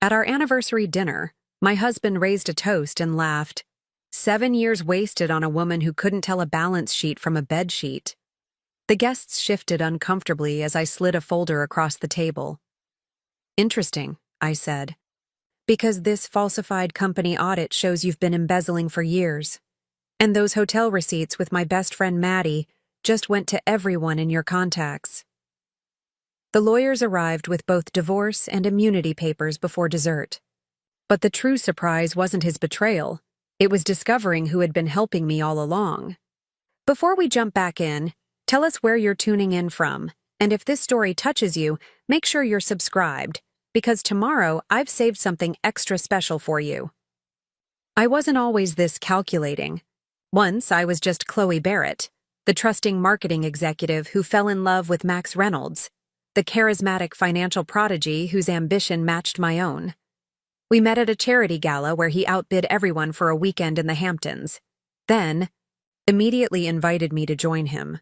At our anniversary dinner, my husband raised a toast and laughed. 7 years wasted on a woman who couldn't tell a balance sheet from a bed sheet. The guests shifted uncomfortably as I slid a folder across the table. Interesting, I said. Because this falsified company audit shows you've been embezzling for years. And those hotel receipts with my best friend Maddie just went to everyone in your contacts. The lawyers arrived with both divorce and immunity papers before dessert. But the true surprise wasn't his betrayal. It was discovering who had been helping me all along. Before we jump back in, tell us where you're tuning in from, and if this story touches you, make sure you're subscribed, because tomorrow I've saved something extra special for you. I wasn't always this calculating. Once I was just Chloe Barrett, the trusting marketing executive who fell in love with Max Reynolds, the charismatic financial prodigy whose ambition matched my own. We met at a charity gala where he outbid everyone for a weekend in the Hamptons. Then, immediately invited me to join him.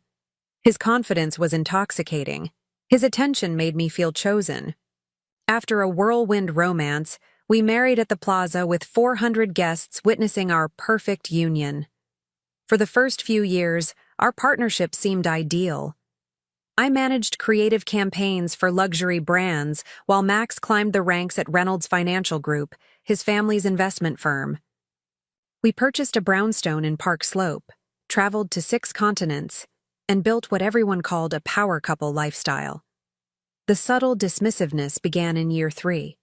His confidence was intoxicating. His attention made me feel chosen. After a whirlwind romance, we married at the plaza with 400 guests witnessing our perfect union. For the first few years, our partnership seemed ideal. I managed creative campaigns for luxury brands while Max climbed the ranks at Reynolds Financial Group, his family's investment firm. We purchased a brownstone in Park Slope, traveled to 6 continents, and built what everyone called a power couple lifestyle. The subtle dismissiveness began in year 3.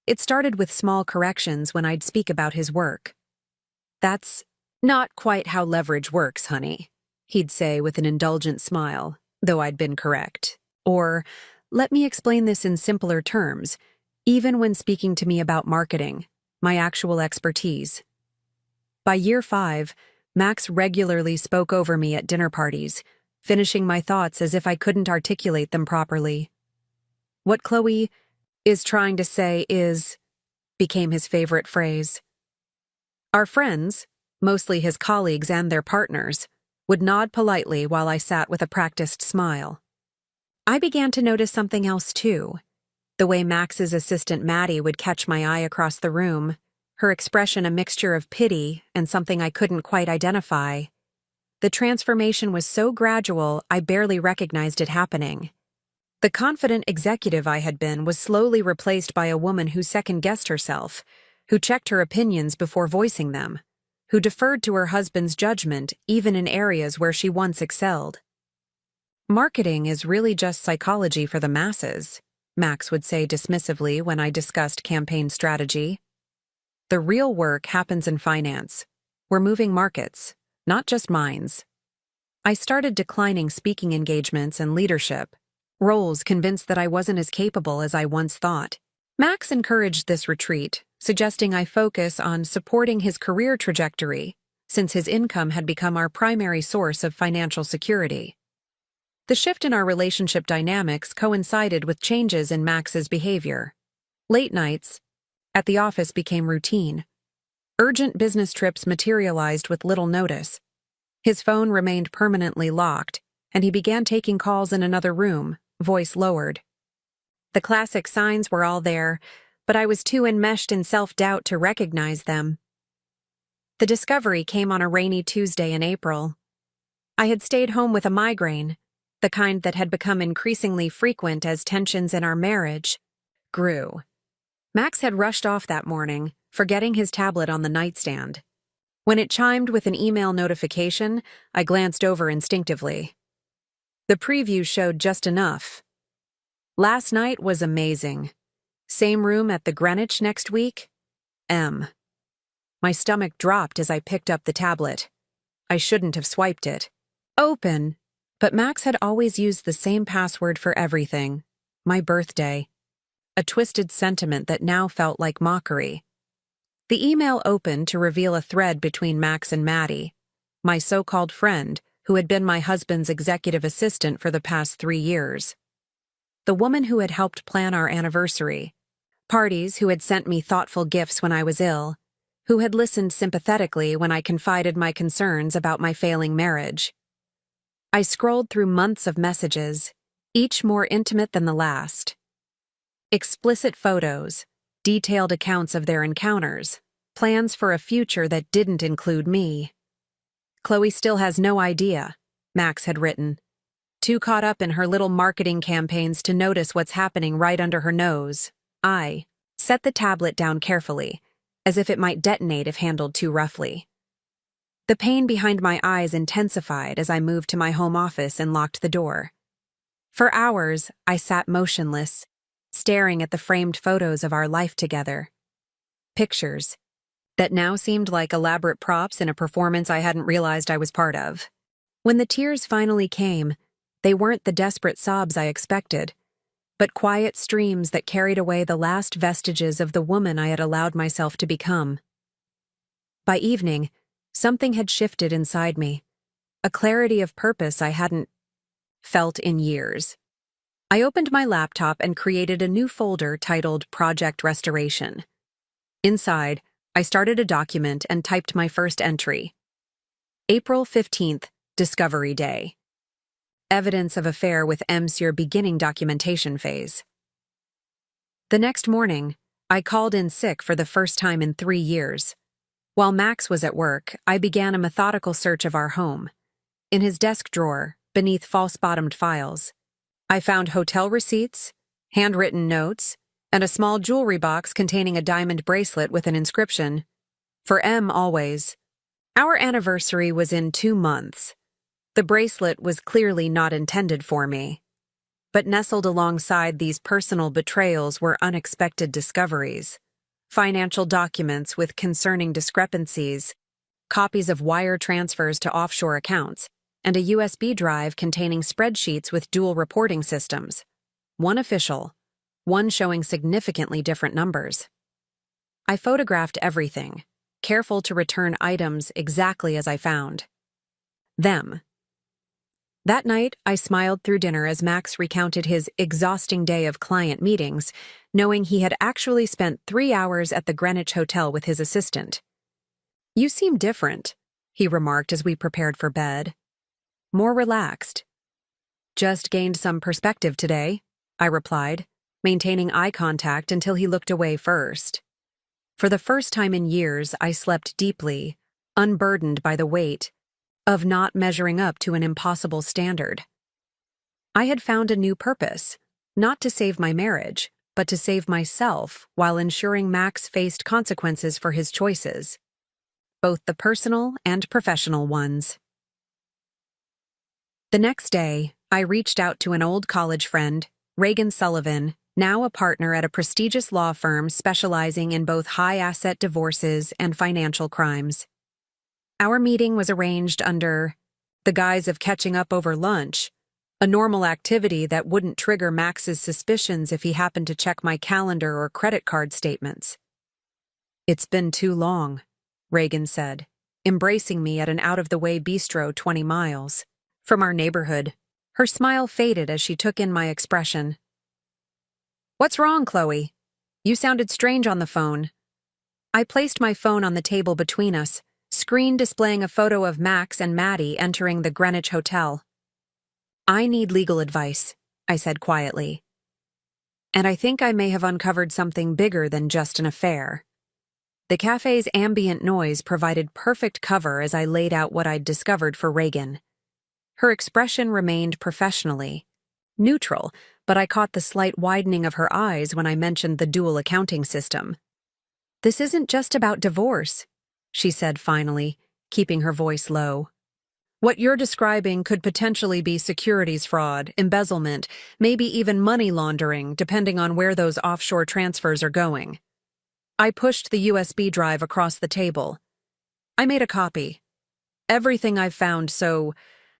It started with small corrections when I'd speak about his work. "That's not quite how leverage works, honey," he'd say with an indulgent smile, though I'd been correct. Or, "Let me explain this in simpler terms," even when speaking to me about marketing, my actual expertise. By year 5, Max regularly spoke over me at dinner parties, finishing my thoughts as if I couldn't articulate them properly. "What Chloe is trying to say is," became his favorite phrase. Our friends, mostly his colleagues and their partners, would nod politely while I sat with a practiced smile. I began to notice something else too. The way Max's assistant Maddie would catch my eye across the room, her expression a mixture of pity and something I couldn't quite identify. The transformation was so gradual I barely recognized it happening. The confident executive I had been was slowly replaced by a woman who second-guessed herself, who checked her opinions before voicing them, who deferred to her husband's judgment even in areas where she once excelled. "Marketing is really just psychology for the masses," Max would say dismissively when I discussed campaign strategy. "The real work happens in finance. We're moving markets, not just minds." I started declining speaking engagements and leadership roles, convinced that I wasn't as capable as I once thought. Max encouraged this retreat, suggesting I focus on supporting his career trajectory, since his income had become our primary source of financial security. The shift in our relationship dynamics coincided with changes in Max's behavior. Late nights at the office became routine. Urgent business trips materialized with little notice. His phone remained permanently locked, and he began taking calls in another room, voice lowered. The classic signs were all there, but I was too enmeshed in self-doubt to recognize them. The discovery came on a rainy Tuesday in April. I had stayed home with a migraine, the kind that had become increasingly frequent as tensions in our marriage grew. Max had rushed off that morning, forgetting his tablet on the nightstand. When it chimed with an email notification, I glanced over instinctively. The preview showed just enough. "Last night was amazing. Same room at the Greenwich next week? M." My stomach dropped as I picked up the tablet. I shouldn't have swiped it. "Open." But Max had always used the same password for everything. My birthday. A twisted sentiment that now felt like mockery. The email opened to reveal a thread between Max and Maddie, my so-called friend who had been my husband's executive assistant for the past 3 years. The woman who had helped plan our anniversary, parties who had sent me thoughtful gifts when I was ill, who had listened sympathetically when I confided my concerns about my failing marriage. I scrolled through months of messages, each more intimate than the last. Explicit photos, detailed accounts of their encounters, plans for a future that didn't include me. Chloe still has no idea, Max had written. Too caught up in her little marketing campaigns to notice what's happening right under her nose. I set the tablet down carefully, as if it might detonate if handled too roughly. The pain behind my eyes intensified as I moved to my home office and locked the door. For hours, I sat motionless, staring at the framed photos of our life together. Pictures that now seemed like elaborate props in a performance I hadn't realized I was part of. When the tears finally came, they weren't the desperate sobs I expected, but quiet streams that carried away the last vestiges of the woman I had allowed myself to become. By evening, something had shifted inside me, a clarity of purpose I hadn't felt in years. I opened my laptop and created a new folder titled Project Restoration. Inside, I started a document and typed my first entry. April 15th, Discovery Day. Evidence of affair with Monsieur beginning documentation phase. The next morning, I called in sick for the first time in 3 years. While Max was at work, I began a methodical search of our home. In his desk drawer, beneath false-bottomed files, I found hotel receipts, handwritten notes, and a small jewelry box containing a diamond bracelet with an inscription, "For M always." Our anniversary was in 2 months. The bracelet was clearly not intended for me. But nestled alongside these personal betrayals were unexpected discoveries. Financial documents with concerning discrepancies, copies of wire transfers to offshore accounts, and a USB drive containing spreadsheets with dual reporting systems. One official, one showing significantly different numbers. I photographed everything, careful to return items exactly as I found them. That night, I smiled through dinner as Max recounted his exhausting day of client meetings, knowing he had actually spent 3 hours at the Greenwich Hotel with his assistant. "You seem different," he remarked as we prepared for bed. "More relaxed." "Just gained some perspective today," I replied, maintaining eye contact until he looked away first. For the first time in years, I slept deeply, unburdened by the weight of not measuring up to an impossible standard. I had found a new purpose, not to save my marriage, but to save myself while ensuring Max faced consequences for his choices, both the personal and professional ones. The next day, I reached out to an old college friend, Reagan Sullivan, now a partner at a prestigious law firm specializing in both high-asset divorces and financial crimes. Our meeting was arranged under the guise of catching up over lunch, a normal activity that wouldn't trigger Max's suspicions if he happened to check my calendar or credit card statements. "It's been too long," Reagan said, embracing me at an out-of-the-way bistro 20 miles from our neighborhood. Her smile faded as she took in my expression. "What's wrong, Chloe? You sounded strange on the phone." I placed my phone on the table between us, screen displaying a photo of Max and Maddie entering the Greenwich Hotel. "I need legal advice," I said quietly. "And I think I may have uncovered something bigger than just an affair." The cafe's ambient noise provided perfect cover as I laid out what I'd discovered for Reagan. Her expression remained professionally neutral, but I caught the slight widening of her eyes when I mentioned the dual accounting system. "This isn't just about divorce," she said finally, keeping her voice low. "What you're describing could potentially be securities fraud, embezzlement, maybe even money laundering, depending on where those offshore transfers are going." I pushed the USB drive across the table. "I made a copy. Everything I've found so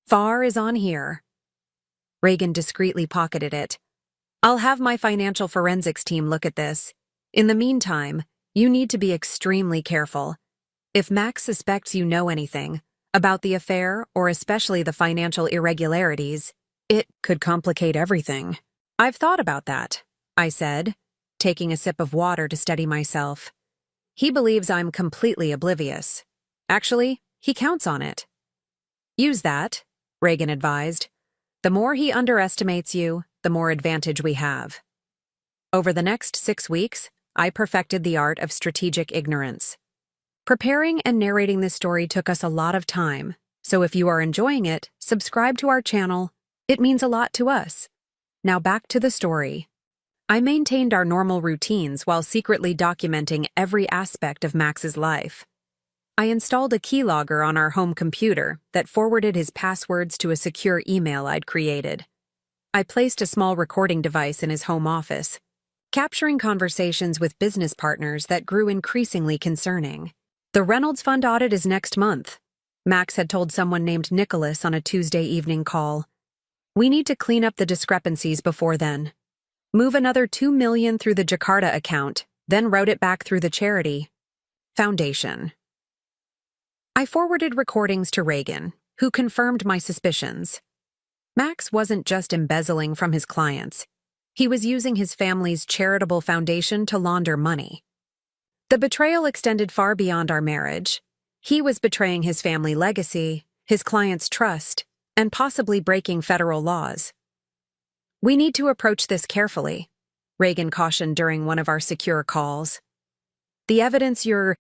far is on here." Reagan discreetly pocketed it. "I'll have my financial forensics team look at this. In the meantime, you need to be extremely careful. If Max suspects you know anything about the affair, or especially the financial irregularities, it could complicate everything." "I've thought about that," I said, taking a sip of water to steady myself. "He believes I'm completely oblivious. Actually, he counts on it." "Use that," Reagan advised. "The more he underestimates you, the more advantage we have." Over the next 6 weeks, I perfected the art of strategic ignorance. Preparing and narrating this story took us a lot of time, so if you are enjoying it, subscribe to our channel. It means a lot to us. Now back to the story. I maintained our normal routines while secretly documenting every aspect of Max's life. I installed a keylogger on our home computer that forwarded his passwords to a secure email I'd created. I placed a small recording device in his home office, capturing conversations with business partners that grew increasingly concerning. The Reynolds Fund audit is next month, Max had told someone named Nicholas on a Tuesday evening call. We need to clean up the discrepancies before then. Move another $2 million through the Jakarta account, then route it back through the charity foundation. I forwarded recordings to Reagan, who confirmed my suspicions. Max wasn't just embezzling from his clients. He was using his family's charitable foundation to launder money. The betrayal extended far beyond our marriage. He was betraying his family legacy, his clients' trust, and possibly breaking federal laws. We need to approach this carefully, Reagan cautioned during one of our secure calls. The evidence you're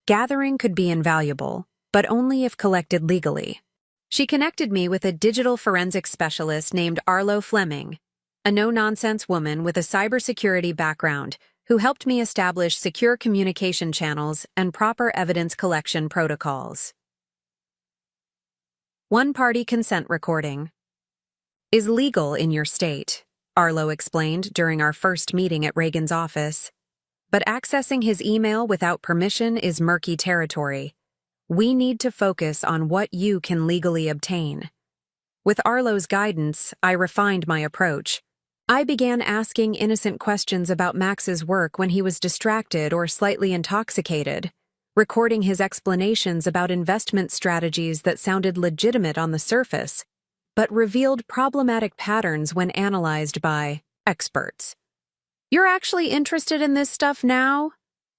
gathering could be invaluable, but only if collected legally. She connected me with a digital forensics specialist named Arlo Fleming, a no-nonsense woman with a cybersecurity background who helped me establish secure communication channels and proper evidence collection protocols. One-party consent recording is legal in your state, Arlo explained during our first meeting at Reagan's office. But accessing his email without permission is murky territory. We need to focus on what you can legally obtain. With Arlo's guidance, I refined my approach. I began asking innocent questions about Max's work when he was distracted or slightly intoxicated, recording his explanations about investment strategies that sounded legitimate on the surface, but revealed problematic patterns when analyzed by experts. "You're actually interested in this stuff now?"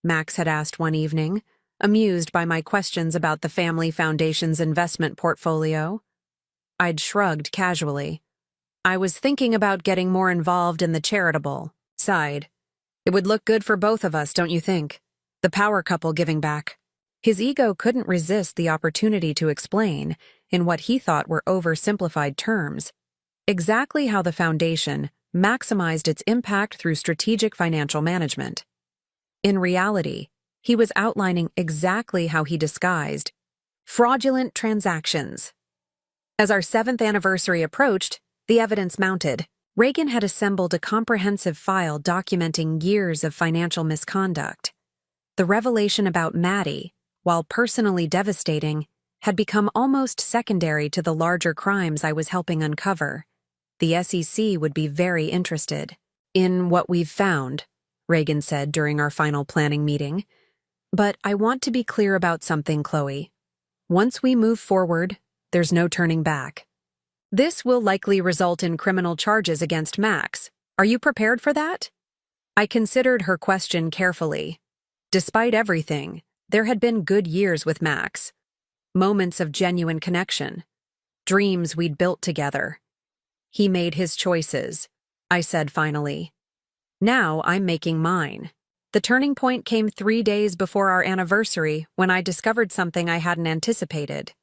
Max had asked one evening, amused by my questions about the family foundation's investment portfolio. I'd shrugged casually. I was thinking about getting more involved in the charitable side. It would look good for both of us, don't you think? The power couple giving back. His ego couldn't resist the opportunity to explain, in what he thought were oversimplified terms, exactly how the foundation maximized its impact through strategic financial management. In reality, he was outlining exactly how he disguised fraudulent transactions. As our 7th anniversary approached, the evidence mounted. Reagan had assembled a comprehensive file documenting years of financial misconduct. The revelation about Maddie, while personally devastating, had become almost secondary to the larger crimes I was helping uncover. The SEC would be very interested in what we've found, Reagan said during our final planning meeting. But I want to be clear about something, Chloe. Once we move forward, there's no turning back. This will likely result in criminal charges against Max. Are you prepared for that? I considered her question carefully. Despite everything, there had been good years with Max. Moments of genuine connection. Dreams we'd built together. He made his choices, I said finally. Now I'm making mine. The turning point came 3 days before our anniversary when I discovered something I hadn't anticipated.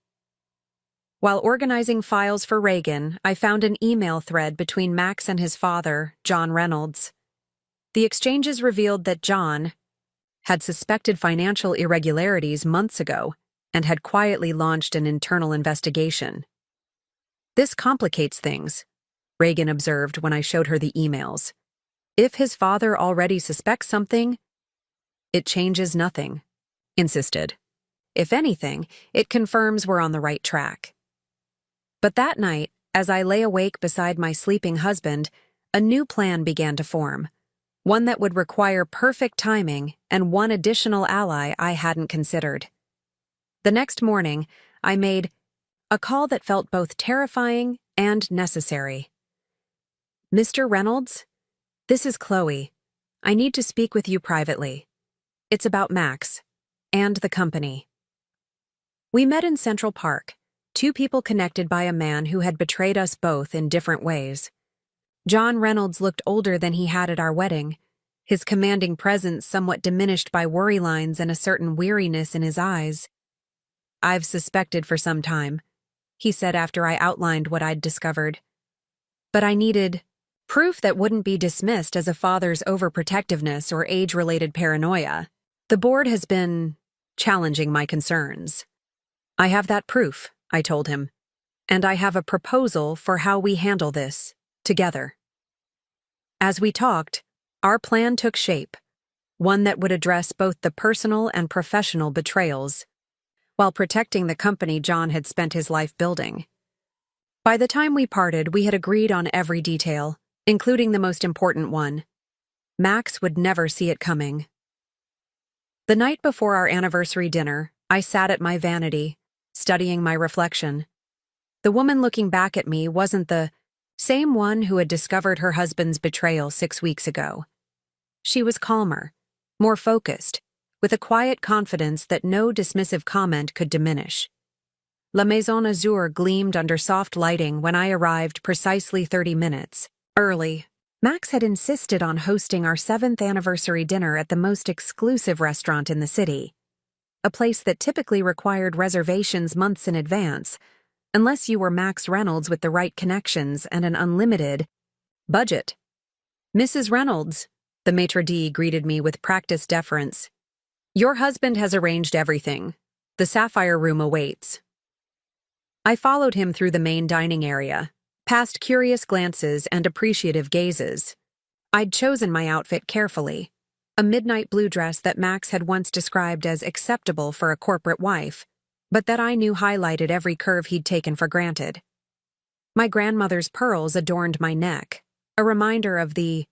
While organizing files for Reagan, I found an email thread between Max and his father, John Reynolds. The exchanges revealed that John had suspected financial irregularities months ago and had quietly launched an internal investigation. "This complicates things," Reagan observed when I showed her the emails. "If his father already suspects something, it changes nothing," insisted. "If anything, it confirms we're on the right track." But that night, as I lay awake beside my sleeping husband, a new plan began to form, one that would require perfect timing and one additional ally I hadn't considered. The next morning, I made a call that felt both terrifying and necessary. "Mr. Reynolds, this is Chloe. I need to speak with you privately. It's about Max and the company." We met in Central Park, two people connected by a man who had betrayed us both in different ways. John Reynolds looked older than he had at our wedding, his commanding presence somewhat diminished by worry lines and a certain weariness in his eyes. "I've suspected for some time," he said after I outlined what I'd discovered. "But I needed proof that wouldn't be dismissed as a father's overprotectiveness or age-related paranoia. The board has been challenging my concerns. I have that proof," I told him, "and I have a proposal for how we handle this, together." As we talked, our plan took shape, one that would address both the personal and professional betrayals, while protecting the company John had spent his life building. By the time we parted, we had agreed on every detail, including the most important one. Max would never see it coming. The night before our anniversary dinner, I sat at my vanity, studying my reflection. The woman looking back at me wasn't the same one who had discovered her husband's betrayal 6 weeks ago. She was calmer, more focused, with a quiet confidence that no dismissive comment could diminish. La Maison Azur gleamed under soft lighting when I arrived precisely 30 minutes early. Max had insisted on hosting our 7th anniversary dinner at the most exclusive restaurant in the city, a place that typically required reservations months in advance, unless you were Max Reynolds with the right connections and an unlimited budget. "Mrs. Reynolds," the maitre d' greeted me with practiced deference. "Your husband has arranged everything. The Sapphire Room awaits." I followed him through the main dining area, past curious glances and appreciative gazes. I'd chosen my outfit carefully, a midnight blue dress that Max had once described as acceptable for a corporate wife, but that I knew highlighted every curve he'd taken for granted. My grandmother's pearls adorned my neck, a reminder of the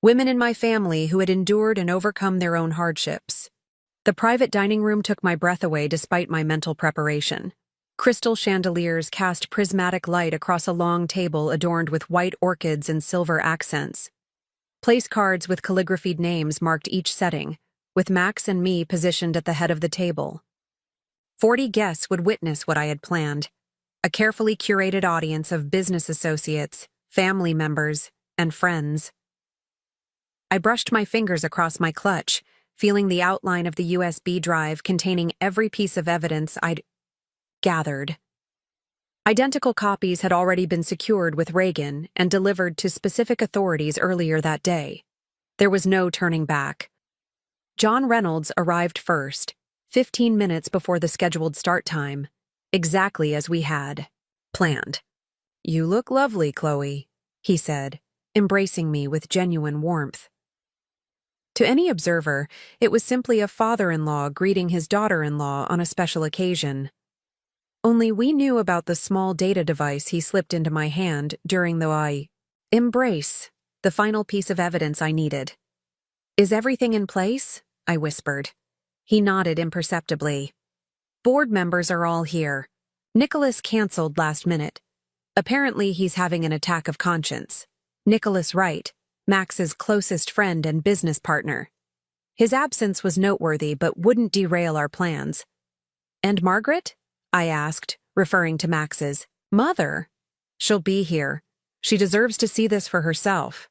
women in my family who had endured and overcome their own hardships. The private dining room took my breath away despite my mental preparation. Crystal chandeliers cast prismatic light across a long table adorned with white orchids and silver accents. Place cards with calligraphied names marked each setting, with Max and me positioned at the head of the table. 40 guests would witness what I had planned, a carefully curated audience of business associates, family members, and friends. I brushed my fingers across my clutch, feeling the outline of the USB drive containing every piece of evidence I'd gathered. Identical copies had already been secured with Reagan and delivered to specific authorities earlier that day. There was no turning back. John Reynolds arrived first, 15 minutes before the scheduled start time, exactly as we had planned. "You look lovely, Chloe," he said, embracing me with genuine warmth. To any observer, it was simply a father-in-law greeting his daughter-in-law on a special occasion. Only we knew about the small data device he slipped into my hand during the embrace, the final piece of evidence I needed. "Is everything in place?" I whispered. He nodded imperceptibly. "Board members are all here. Nicholas canceled last minute. Apparently he's having an attack of conscience." Nicholas Wright, Max's closest friend and business partner. His absence was noteworthy but wouldn't derail our plans. "And Margaret?" I asked, referring to Max's mother. "She'll be here. She deserves to see this for herself."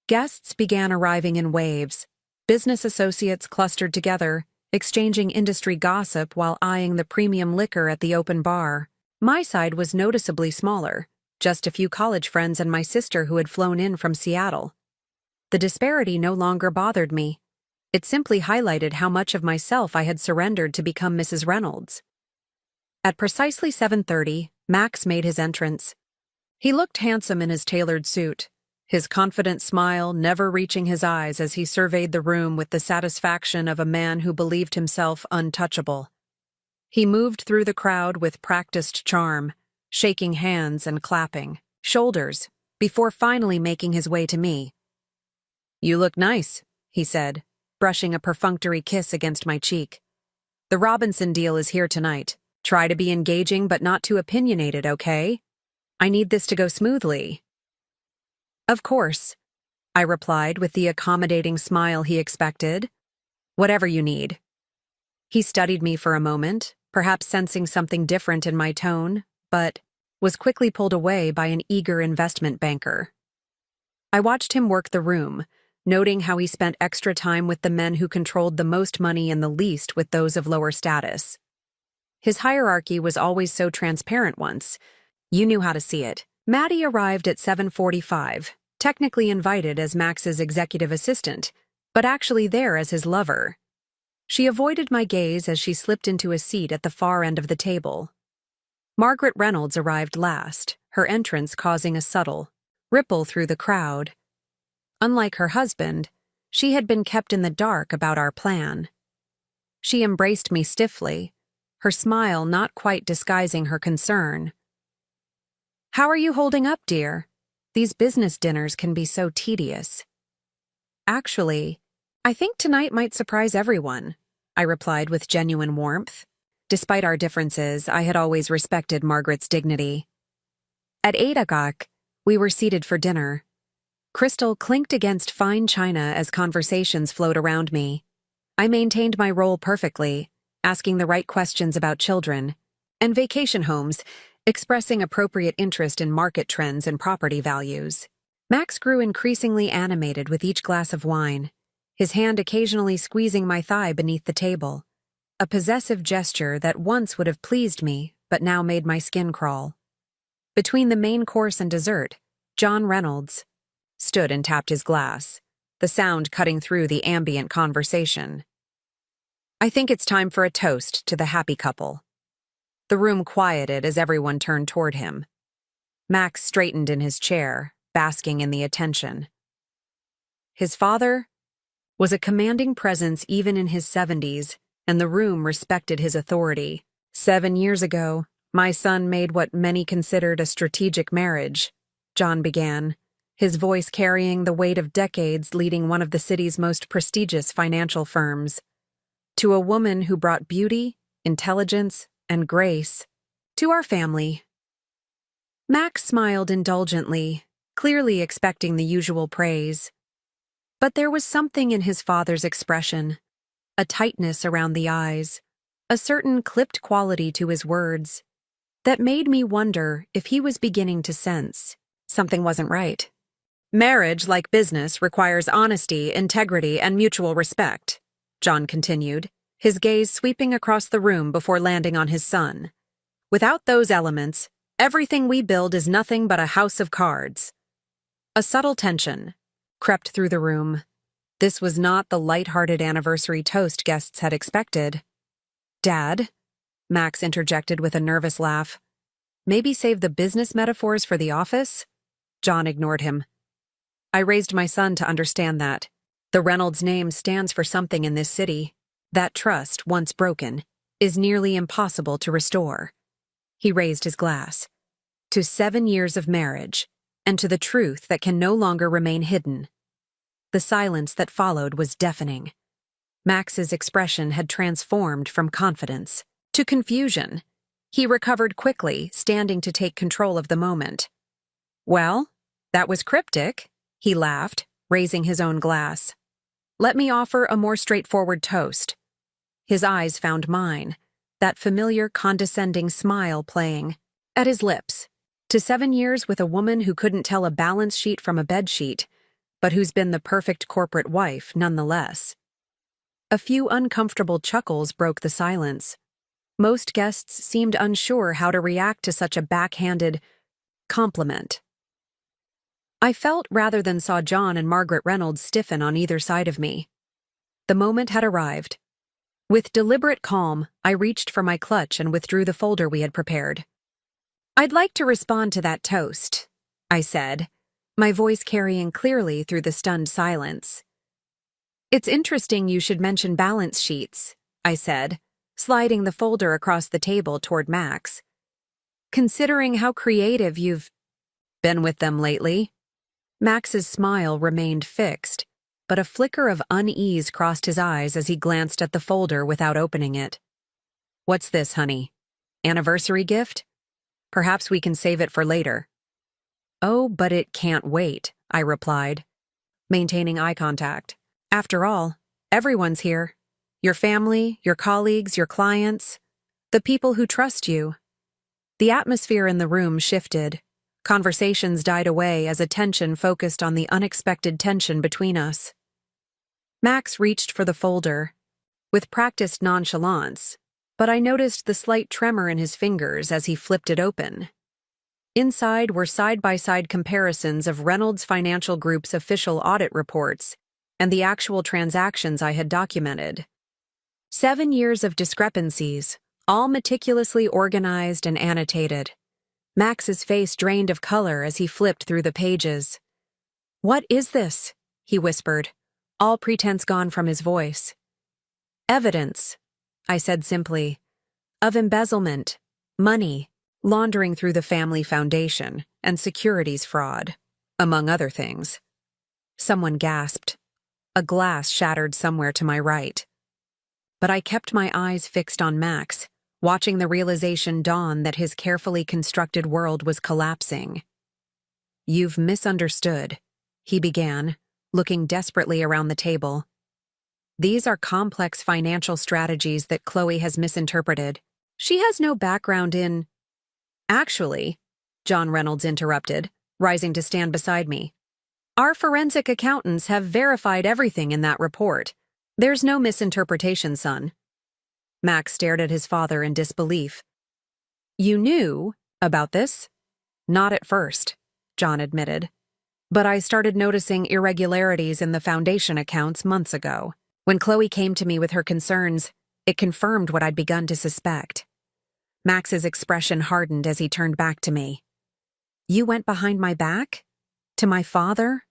Guests began arriving in waves. Business associates clustered together, exchanging industry gossip while eyeing the premium liquor at the open bar. My side was noticeably smaller, just a few college friends and my sister who had flown in from Seattle. The disparity no longer bothered me. It simply highlighted how much of myself I had surrendered to become Mrs. Reynolds. At precisely 7:30, Max made his entrance. He looked handsome in his tailored suit, his confident smile never reaching his eyes as he surveyed the room with the satisfaction of a man who believed himself untouchable. He moved through the crowd with practiced charm, shaking hands and clapping shoulders, before finally making his way to me. "You look nice," he said, brushing a perfunctory kiss against my cheek. "The Robinson deal is here tonight. Try to be engaging but not too opinionated, okay? I need this to go smoothly." "Of course," I replied with the accommodating smile he expected. "Whatever you need." He studied me for a moment, perhaps sensing something different in my tone, but was quickly pulled away by an eager investment banker. I watched him work the room, noting how he spent extra time with the men who controlled the most money and the least with those of lower status. His hierarchy was always so transparent once. You knew how to see it. Maddie arrived at 7:45, technically invited as Max's executive assistant, but actually there as his lover. She avoided my gaze as she slipped into a seat at the far end of the table. Margaret Reynolds arrived last, her entrance causing a subtle ripple through the crowd. Unlike her husband, she had been kept in the dark about our plan. She embraced me stiffly, her smile not quite disguising her concern. "How are you holding up, dear? These business dinners can be so tedious." "Actually, I think tonight might surprise everyone," I replied with genuine warmth. Despite our differences, I had always respected Margaret's dignity. At 8 o'clock, we were seated for dinner. Crystal clinked against fine china as conversations flowed around me. I maintained my role perfectly, asking the right questions about children and vacation homes, expressing appropriate interest in market trends and property values. Max grew increasingly animated with each glass of wine, his hand occasionally squeezing my thigh beneath the table, a possessive gesture that once would have pleased me but now made my skin crawl. Between the main course and dessert, John Reynolds stood and tapped his glass, the sound cutting through the ambient conversation. "I think it's time for a toast to the happy couple." The room quieted as everyone turned toward him. Max straightened in his chair, basking in the attention. His father was a commanding presence even in his 70s, and the room respected his authority. "7 years ago, my son made what many considered a strategic marriage," John began, his voice carrying the weight of decades leading one of the city's most prestigious financial firms, "to a woman who brought beauty, intelligence, and grace to our family." Max smiled indulgently, clearly expecting the usual praise. But there was something in his father's expression, a tightness around the eyes, a certain clipped quality to his words, that made me wonder if he was beginning to sense something wasn't right. "Marriage, like business, requires honesty, integrity, and mutual respect," John continued, his gaze sweeping across the room before landing on his son. "Without those elements, everything we build is nothing but a house of cards." A subtle tension crept through the room. This was not the light-hearted anniversary toast guests had expected. "Dad," Max interjected with a nervous laugh. "Maybe save the business metaphors for the office?" John ignored him. "I raised my son to understand that. The Reynolds name stands for something in this city. That trust, once broken, is nearly impossible to restore." He raised his glass. "To 7 years of marriage, and to the truth that can no longer remain hidden." The silence that followed was deafening. Max's expression had transformed from confidence to confusion. He recovered quickly, standing to take control of the moment. "Well, that was cryptic," he laughed, raising his own glass. "Let me offer a more straightforward toast." His eyes found mine, that familiar condescending smile playing at his lips. "To 7 years with a woman who couldn't tell a balance sheet from a bedsheet, but who's been the perfect corporate wife nonetheless." A few uncomfortable chuckles broke the silence. Most guests seemed unsure how to react to such a backhanded compliment. I felt rather than saw John and Margaret Reynolds stiffen on either side of me. The moment had arrived. With deliberate calm, I reached for my clutch and withdrew the folder we had prepared. "I'd like to respond to that toast," I said, my voice carrying clearly through the stunned silence. "It's interesting you should mention balance sheets," I said, sliding the folder across the table toward Max. "Considering how creative you've been with them lately." Max's smile remained fixed, but a flicker of unease crossed his eyes as he glanced at the folder without opening it. "What's this, honey? Anniversary gift? Perhaps we can save it for later." "Oh, but it can't wait," I replied, maintaining eye contact. "After all, everyone's here. Your family, your colleagues, your clients, the people who trust you." The atmosphere in the room shifted, Conversations died away as attention focused on the unexpected tension between us. Max reached for the folder, with practiced nonchalance, but I noticed the slight tremor in his fingers as he flipped it open. Inside were side-by-side comparisons of Reynolds Financial Group's official audit reports and the actual transactions I had documented. 7 years of discrepancies, all meticulously organized and annotated. Max's face drained of color as he flipped through the pages. "What is this?" he whispered, all pretense gone from his voice. "Evidence," I said simply, "of embezzlement, money, laundering through the family foundation, and securities fraud, among other things." Someone gasped. A glass shattered somewhere to my right. But I kept my eyes fixed on Max, watching the realization dawn that his carefully constructed world was collapsing. "You've misunderstood," he began, looking desperately around the table. "These are complex financial strategies that Chloe has misinterpreted. She has no background in—" "Actually," John Reynolds interrupted, rising to stand beside me, "our forensic accountants have verified everything in that report. There's no misinterpretation, son." Max stared at his father in disbelief. "You knew about this?" "Not at first," John admitted. "But I started noticing irregularities in the foundation accounts months ago. When Chloe came to me with her concerns, it confirmed what I'd begun to suspect." Max's expression hardened as he turned back to me. "You went behind my back? To my father?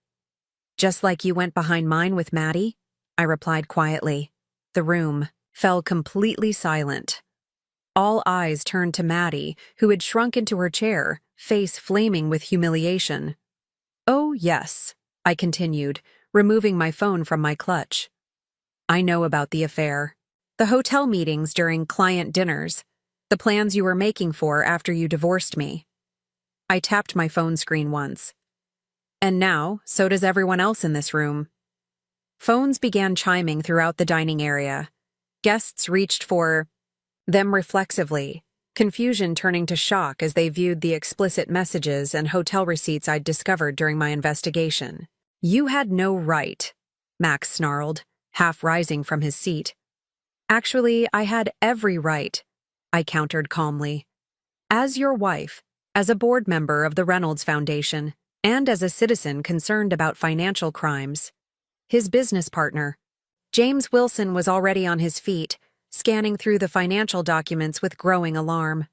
Just like you went behind mine with Maddie?" I replied quietly. The room fell completely silent. All eyes turned to Maddie, who had shrunk into her chair, face flaming with humiliation. "Oh, yes," I continued, removing my phone from my clutch. "I know about the affair. The hotel meetings during client dinners. The plans you were making for after you divorced me." I tapped my phone screen once. "And now, so does everyone else in this room." Phones began chiming throughout the dining area. Guests reached for them reflexively, confusion turning to shock as they viewed the explicit messages and hotel receipts I'd discovered during my investigation. "You had no right," Max snarled, half rising from his seat. "Actually, I had every right," I countered calmly. "As your wife, as a board member of the Reynolds Foundation, and as a citizen concerned about financial crimes." His business partner, James Wilson, was already on his feet, scanning through the financial documents with growing alarm.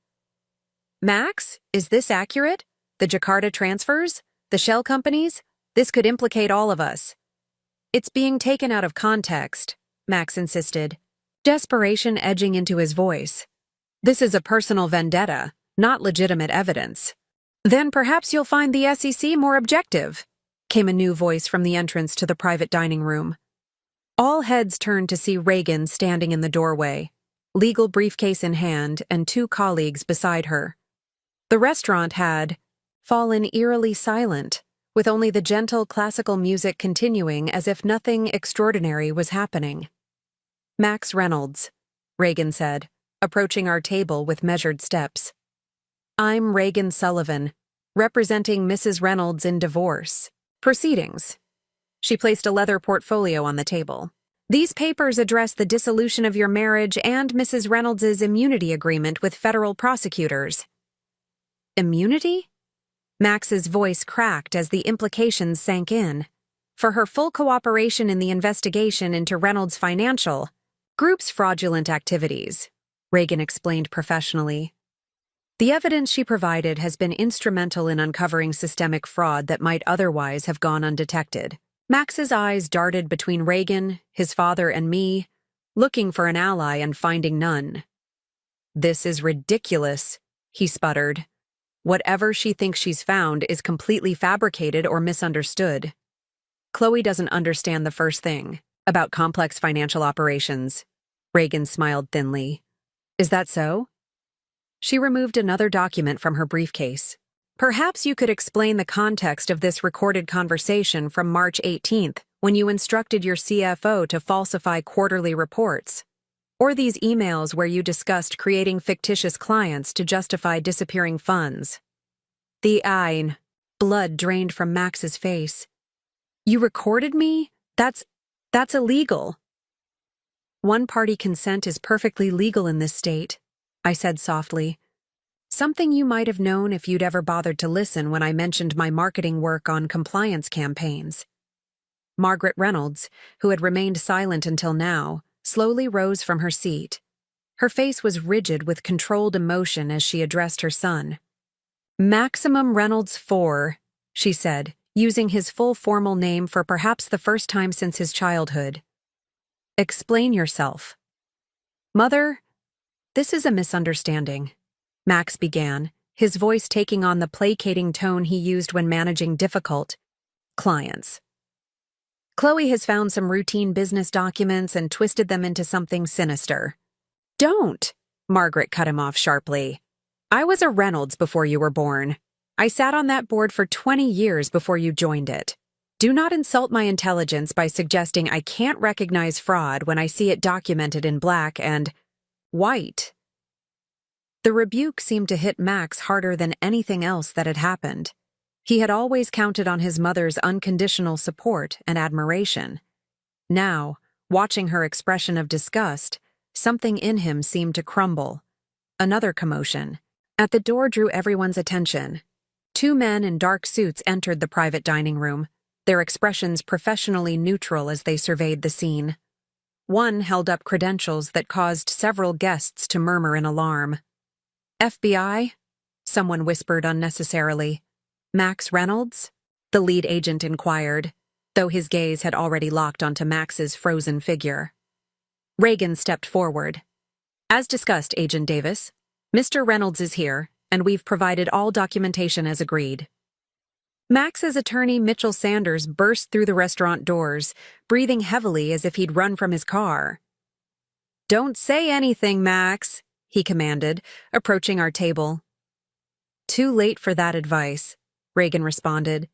"Max, is this accurate? The Jakarta transfers? The shell companies? This could implicate all of us." "It's being taken out of context," Max insisted, desperation edging into his voice. "This is a personal vendetta, not legitimate evidence." "Then perhaps you'll find the SEC more objective," came a new voice from the entrance to the private dining room. All heads turned to see Reagan standing in the doorway, legal briefcase in hand and 2 colleagues beside her. The restaurant had fallen eerily silent, with only the gentle classical music continuing as if nothing extraordinary was happening. "Max Reynolds," Reagan said, approaching our table with measured steps. "I'm Reagan Sullivan, representing Mrs. Reynolds in divorce proceedings." She placed a leather portfolio on the table. "These papers address the dissolution of your marriage and Mrs. Reynolds's immunity agreement with federal prosecutors." "Immunity?" Max's voice cracked as the implications sank in. "For her full cooperation in the investigation into Reynolds Financial Group's fraudulent activities," Reagan explained professionally. "The evidence she provided has been instrumental in uncovering systemic fraud that might otherwise have gone undetected." Max's eyes darted between Reagan, his father, and me, looking for an ally and finding none. "This is ridiculous," he sputtered. "Whatever she thinks she's found is completely fabricated or misunderstood. Chloe doesn't understand the first thing, about complex financial operations." Reagan smiled thinly. "Is that so?" She removed another document from her briefcase. "Perhaps you could explain the context of this recorded conversation from March 18th, when you instructed your CFO to falsify quarterly reports. Or these emails where you discussed creating fictitious clients to justify disappearing funds." The Ein. Blood drained from Max's face. You recorded me? That's illegal. One-party consent is perfectly legal in this state, I said softly. Something you might have known if you'd ever bothered to listen when I mentioned my marketing work on compliance campaigns. Margaret Reynolds, who had remained silent until now, slowly rose from her seat. Her face was rigid with controlled emotion as she addressed her son. Maximum Reynolds IV, she said, using his full formal name for perhaps the first time since his childhood. Explain yourself. Mother, this is a misunderstanding, Max began, his voice taking on the placating tone he used when managing difficult clients. Chloe has found some routine business documents and twisted them into something sinister. Don't, Margaret cut him off sharply. I was a Reynolds before you were born. I sat on that board for 20 years before you joined it. Do not insult my intelligence by suggesting I can't recognize fraud when I see it documented in black and white. The rebuke seemed to hit Max harder than anything else that had happened. He had always counted on his mother's unconditional support and admiration. Now, watching her expression of disgust, something in him seemed to crumble. Another commotion. At the door drew everyone's attention. Two men in dark suits entered the private dining room, their expressions professionally neutral as they surveyed the scene. One held up credentials that caused several guests to murmur in alarm. FBI? Someone whispered unnecessarily. Max Reynolds? The lead agent inquired, though his gaze had already locked onto Max's frozen figure. Reagan stepped forward. As discussed, Agent Davis, Mr. Reynolds is here, and we've provided all documentation as agreed. Max's attorney, Mitchell Sanders, burst through the restaurant doors, breathing heavily as if he'd run from his car. Don't say anything, Max, he commanded, approaching our table. Too late for that advice, Reagan responded.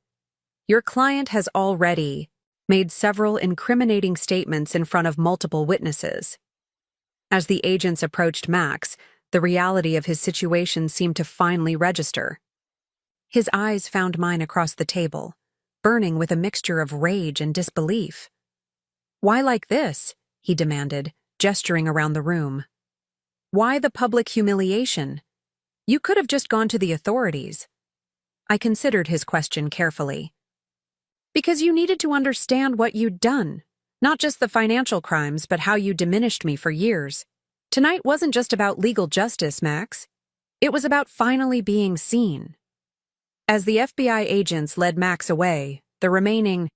Your client has already made several incriminating statements in front of multiple witnesses. As the agents approached Max, the reality of his situation seemed to finally register. His eyes found mine across the table, burning with a mixture of rage and disbelief. Why like this? He demanded, gesturing around the room. Why the public humiliation? You could have just gone to the authorities. I considered his question carefully. Because you needed to understand what you'd done, not just the financial crimes, but how you diminished me for years. Tonight wasn't just about legal justice, Max. It was about finally being seen. As the FBI agents led Max away, the remaining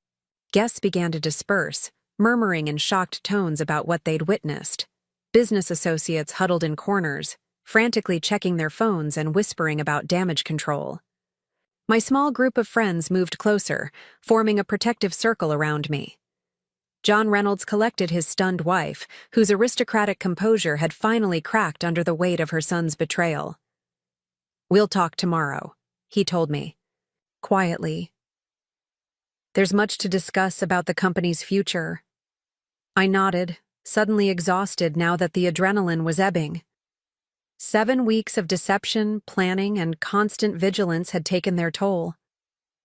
guests began to disperse, murmuring in shocked tones about what they'd witnessed. Business associates huddled in corners, frantically checking their phones and whispering about damage control. My small group of friends moved closer, forming a protective circle around me. John Reynolds collected his stunned wife, whose aristocratic composure had finally cracked under the weight of her son's betrayal. We'll talk tomorrow, he told me, quietly. There's much to discuss about the company's future. I nodded, suddenly exhausted now that the adrenaline was ebbing. 7 weeks of deception, planning, and constant vigilance had taken their toll.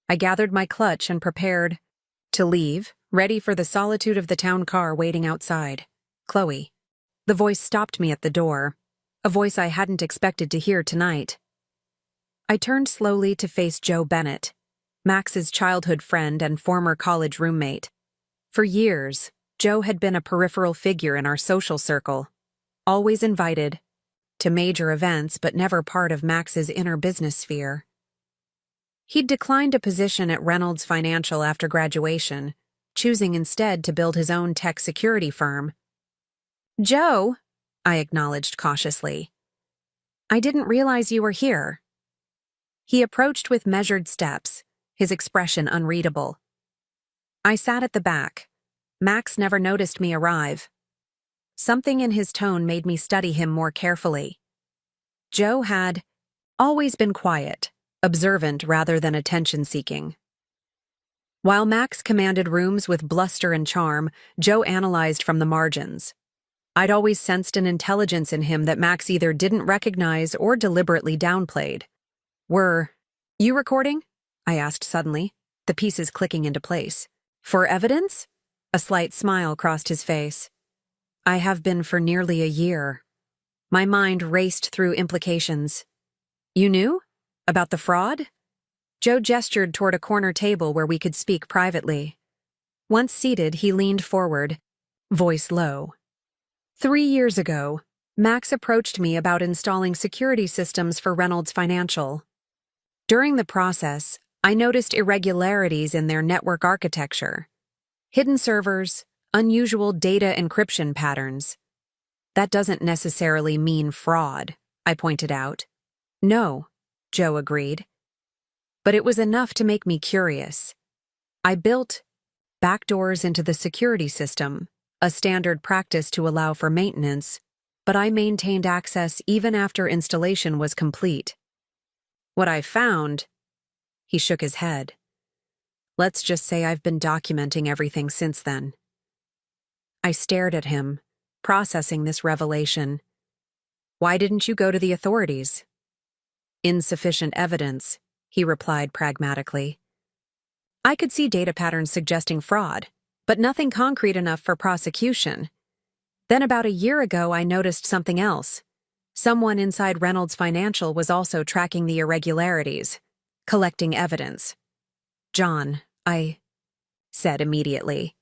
I gathered my clutch and prepared to leave, ready for the solitude of the town car waiting outside. Chloe. The voice stopped me at the door, a voice I hadn't expected to hear tonight. I turned slowly to face Joe Bennett, Max's childhood friend and former college roommate. For years, Joe had been a peripheral figure in our social circle, always invited to major events but never part of Max's inner business sphere. He'd declined a position at Reynolds Financial after graduation, choosing instead to build his own tech security firm. Joe, I acknowledged cautiously. I didn't realize you were here. He approached with measured steps, his expression unreadable. I sat at the back. Max never noticed me arrive. Something in his tone made me study him more carefully. Joe had always been quiet, observant rather than attention-seeking. While Max commanded rooms with bluster and charm, Joe analyzed from the margins. I'd always sensed an intelligence in him that Max either didn't recognize or deliberately downplayed. Were You recording? I asked suddenly, the pieces clicking into place. For evidence? A slight smile crossed his face. I have been for nearly a year. My mind raced through implications. You knew? About the fraud? Joe gestured toward a corner table where we could speak privately. Once seated, he leaned forward, voice low. 3 years ago, Max approached me about installing security systems for Reynolds Financial. During the process, I noticed irregularities in their network architecture. Hidden servers, unusual data encryption patterns. That doesn't necessarily mean fraud, I pointed out. No, Joe agreed. But it was enough to make me curious. I built backdoors into the security system, a standard practice to allow for maintenance, but I maintained access even after installation was complete. What I found, he shook his head. Let's just say I've been documenting everything since then. I stared at him, processing this revelation. Why didn't you go to the authorities? Insufficient evidence, he replied pragmatically. I could see data patterns suggesting fraud, but nothing concrete enough for prosecution. Then about a year ago, I noticed something else. Someone inside Reynolds Financial was also tracking the irregularities, collecting evidence. John, I said immediately.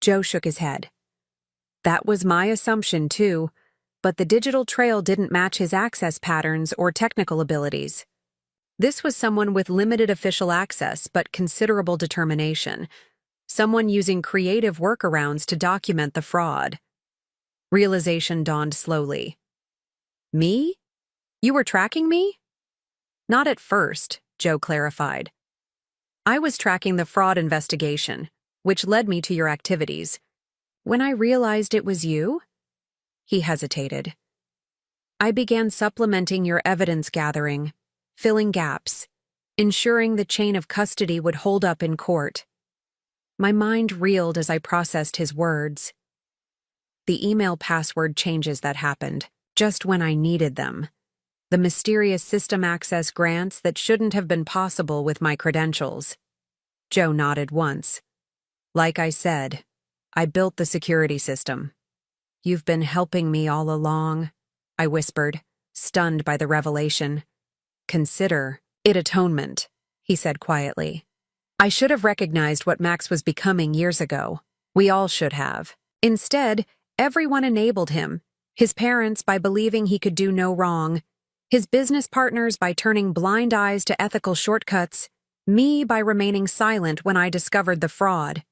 Joe shook his head. That was my assumption too, but the digital trail didn't match his access patterns or technical abilities. This was someone with limited official access but considerable determination, someone using creative workarounds to document the fraud. Realization dawned slowly. Me? You were tracking me? Not at first, Joe clarified. I was tracking the fraud investigation, which led me to your activities. When I realized it was you, he hesitated. I began supplementing your evidence gathering, filling gaps, ensuring the chain of custody would hold up in court. My mind reeled as I processed his words. The email password changes that happened, just when I needed them. The mysterious system access grants that shouldn't have been possible with my credentials. Joe nodded once. Like I said, I built the security system. You've been helping me all along, I whispered, stunned by the revelation. Consider it atonement, he said quietly. I should have recognized what Max was becoming years ago. We all should have. Instead, everyone enabled him. His parents by believing he could do no wrong. His business partners by turning blind eyes to ethical shortcuts. Me by remaining silent when I discovered the fraud.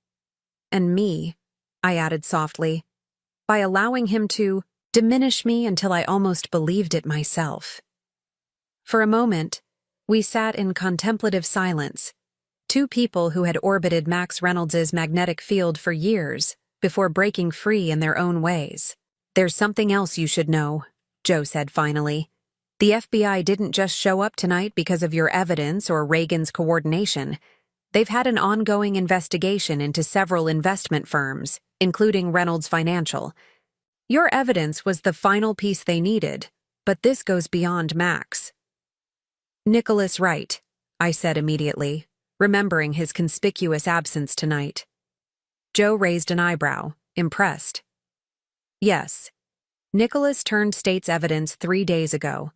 And me, I added softly, by allowing him to diminish me until I almost believed it myself. For a moment, we sat in contemplative silence, two people who had orbited Max Reynolds's magnetic field for years before breaking free in their own ways. There's something else you should know, Joe said finally. The FBI didn't just show up tonight because of your evidence or Reagan's coordination. They've had an ongoing investigation into several investment firms, including Reynolds Financial. Your evidence was the final piece they needed, but this goes beyond Max. Nicholas Wright, I said immediately, remembering his conspicuous absence tonight. Joe raised an eyebrow, impressed. Yes, Nicholas turned state's evidence 3 days ago.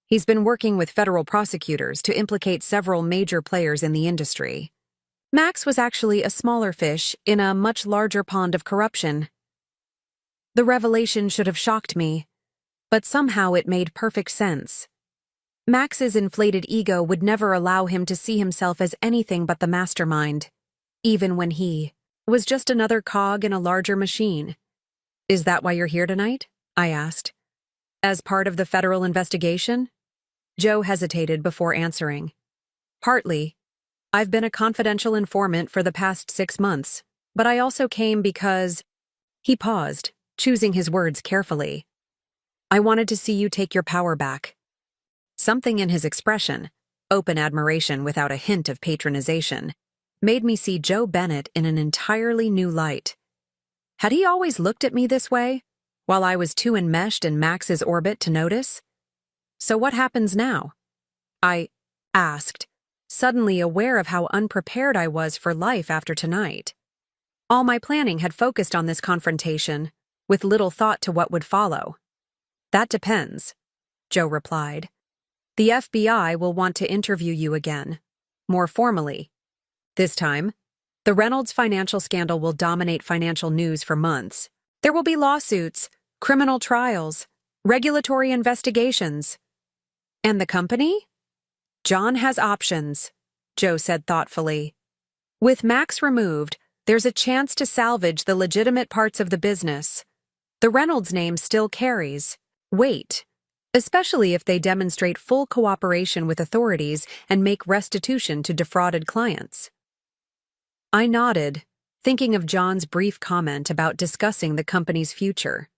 He's been working with federal prosecutors to implicate several major players in the industry. Max was actually a smaller fish in a much larger pond of corruption. The revelation should have shocked me, but somehow it made perfect sense. Max's inflated ego would never allow him to see himself as anything but the mastermind, even when he was just another cog in a larger machine. Is that why you're here tonight? I asked. As part of the federal investigation? Joe hesitated before answering. Partly. I've been a confidential informant for the past 6 months, but I also came because… He paused, choosing his words carefully. I wanted to see you take your power back. Something in his expression, open admiration without a hint of patronization, made me see Joe Bennett in an entirely new light. Had he always looked at me this way, while I was too enmeshed in Max's orbit to notice? So what happens now? I asked, suddenly aware of how unprepared I was for life after tonight. All my planning had focused on this confrontation, with little thought to what would follow. "That depends," Joe replied. "The FBI will want to interview you again, more formally. This time, the Reynolds financial scandal will dominate financial news for months. There will be lawsuits, criminal trials, regulatory investigations. And the company? John has options," Joe said thoughtfully. "With Max removed, there's a chance to salvage the legitimate parts of the business. The Reynolds name still carries weight, especially if they demonstrate full cooperation with authorities and make restitution to defrauded clients." I nodded, thinking of John's brief comment about discussing the company's future.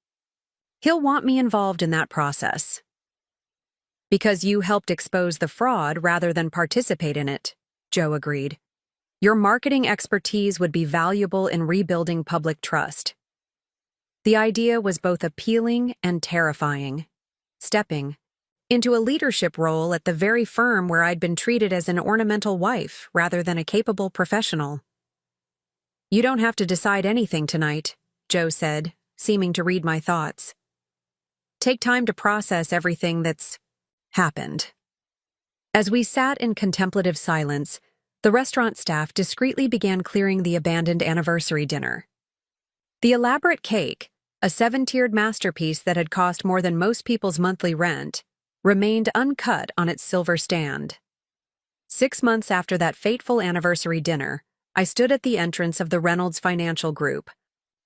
"He'll want me involved in that process." "Because you helped expose the fraud rather than participate in it," Joe agreed. "Your marketing expertise would be valuable in rebuilding public trust." The idea was both appealing and terrifying. Stepping into a leadership role at the very firm where I'd been treated as an ornamental wife rather than a capable professional. "You don't have to decide anything tonight," Joe said, seeming to read my thoughts. "Take time to process everything that's happened." As we sat in contemplative silence, the restaurant staff discreetly began clearing the abandoned anniversary dinner. The elaborate cake, a 7-tiered masterpiece that had cost more than most people's monthly rent, remained uncut on its silver stand. 6 months after that fateful anniversary dinner, I stood at the entrance of the Reynolds Financial Group,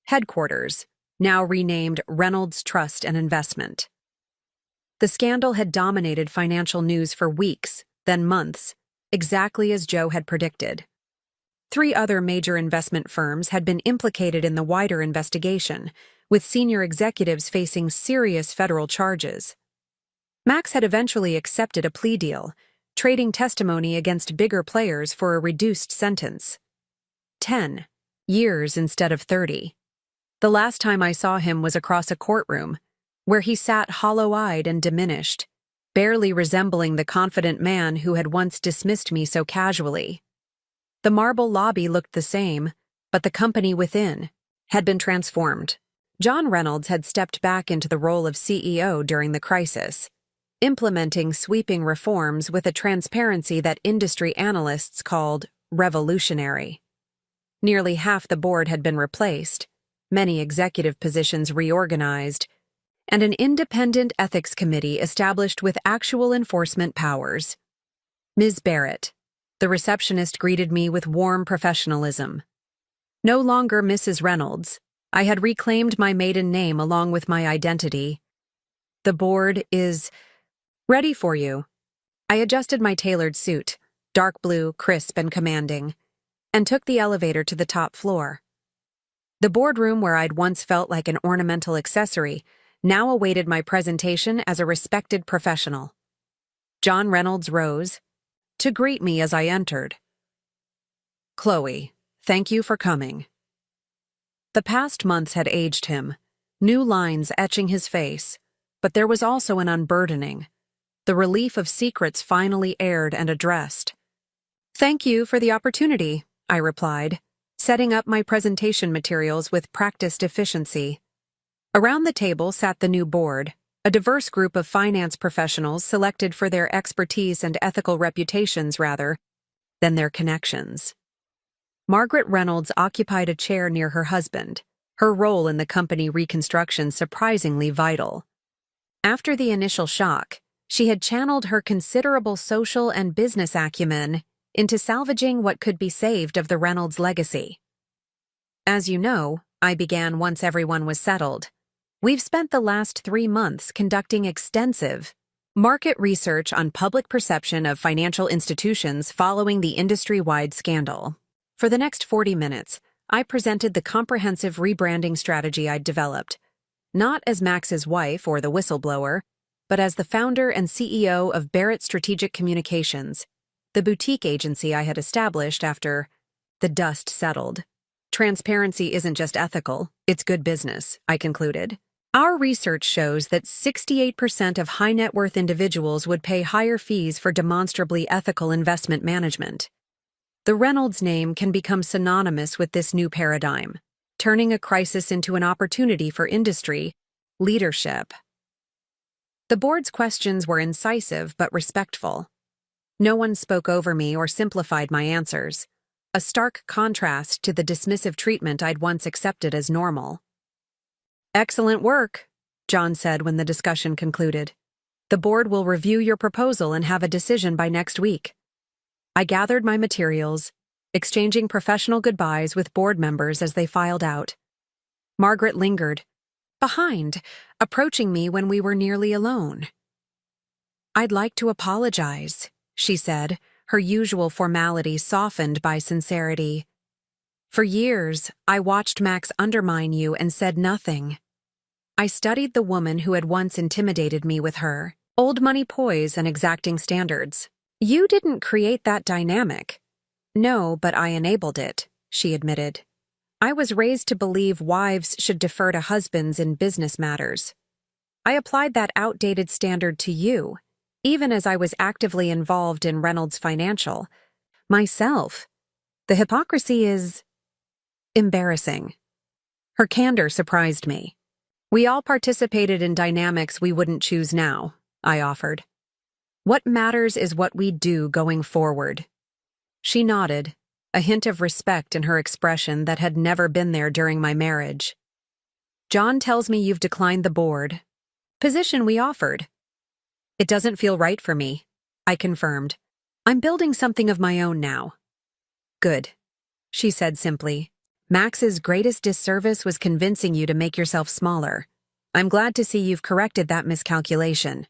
headquarters, now renamed Reynolds Trust and Investment. The scandal had dominated financial news for weeks, then months, exactly as Joe had predicted. 3 other major investment firms had been implicated in the wider investigation, with senior executives facing serious federal charges. Max had eventually accepted a plea deal, trading testimony against bigger players for a reduced sentence. 10 years instead of 30. The last time I saw him was across a courtroom, where he sat hollow-eyed and diminished, barely resembling the confident man who had once dismissed me so casually. The marble lobby looked the same, but the company within had been transformed. John Reynolds had stepped back into the role of CEO during the crisis, implementing sweeping reforms with a transparency that industry analysts called revolutionary. Nearly half the board had been replaced, many executive positions reorganized, and an independent ethics committee established with actual enforcement powers. "Ms. Barrett," the receptionist greeted me with warm professionalism. No longer Mrs. Reynolds, I had reclaimed my maiden name along with my identity. "The board is ready for you." I adjusted my tailored suit, dark blue, crisp and commanding, and took the elevator to the top floor. The boardroom where I'd once felt like an ornamental accessory now awaited my presentation as a respected professional. John Reynolds rose to greet me as I entered. "Chloe, thank you for coming." The past months had aged him, new lines etching his face, but there was also an unburdening, the relief of secrets finally aired and addressed. "Thank you for the opportunity," I replied, setting up my presentation materials with practiced efficiency. Around the table sat the new board, a diverse group of finance professionals selected for their expertise and ethical reputations rather than their connections. Margaret Reynolds occupied a chair near her husband, her role in the company reconstruction surprisingly vital. After the initial shock, she had channeled her considerable social and business acumen into salvaging what could be saved of the Reynolds legacy. "As you know," I began once everyone was settled, "we've spent the last 3 months conducting extensive market research on public perception of financial institutions following the industry-wide scandal. For the next 40 minutes, I presented the comprehensive rebranding strategy I'd developed, not as Max's wife or the whistleblower, but as the founder and CEO of Barrett Strategic Communications, the boutique agency I had established after the dust settled. Transparency isn't just ethical, it's good business, I concluded. Our research shows that 68% of high net worth individuals would pay higher fees for demonstrably ethical investment management. The Reynolds name can become synonymous with this new paradigm, turning a crisis into an opportunity for industry leadership. The board's questions were incisive but respectful. No one spoke over me or simplified my answers, a stark contrast to the dismissive treatment I'd once accepted as normal. "Excellent work," John said when the discussion concluded. "The board will review your proposal and have a decision by next week." I gathered my materials, exchanging professional goodbyes with board members as they filed out. Margaret lingered, behind, approaching me when we were nearly alone. "I'd like to apologize," she said, her usual formality softened by sincerity. "For years, I watched Max undermine you and said nothing. I studied the woman who had once intimidated me with her old money poise and exacting standards. You didn't create that dynamic." "No, but I enabled it," she admitted. "I was raised to believe wives should defer to husbands in business matters. I applied that outdated standard to you, even as I was actively involved in Reynolds Financial. Myself. The hypocrisy is embarrassing." Her candor surprised me. "We all participated in dynamics we wouldn't choose now," I offered. "What matters is what we do going forward." She nodded, a hint of respect in her expression that had never been there during my marriage. "John tells me you've declined the board position we offered." "It doesn't feel right for me," I confirmed. "I'm building something of my own now." "Good," she said simply. "Max's greatest disservice was convincing you to make yourself smaller. I'm glad to see you've corrected that miscalculation."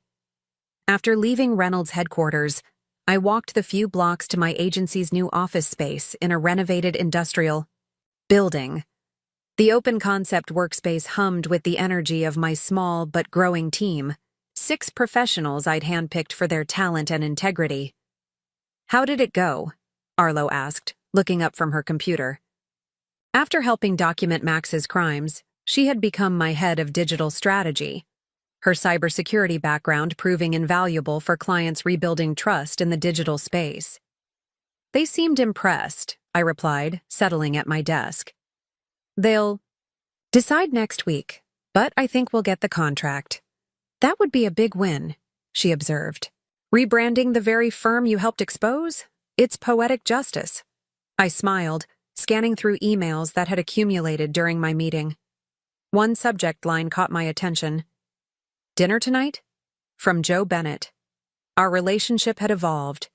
After leaving Reynolds headquarters, I walked the few blocks to my agency's new office space in a renovated industrial building. The open-concept workspace hummed with the energy of my small but growing team, 6 professionals I'd handpicked for their talent and integrity. "How did it go?" Arlo asked, looking up from her computer. After helping document Max's crimes, she had become my head of digital strategy, her cybersecurity background proving invaluable for clients rebuilding trust in the digital space. "They seemed impressed," I replied, settling at my desk. "They'll decide next week, but I think we'll get the contract." "That would be a big win," she observed. "Rebranding the very firm you helped expose? It's poetic justice." I smiled, scanning through emails that had accumulated during my meeting. One subject line caught my attention. "Dinner tonight?" From Joe Bennett. Our relationship had evolved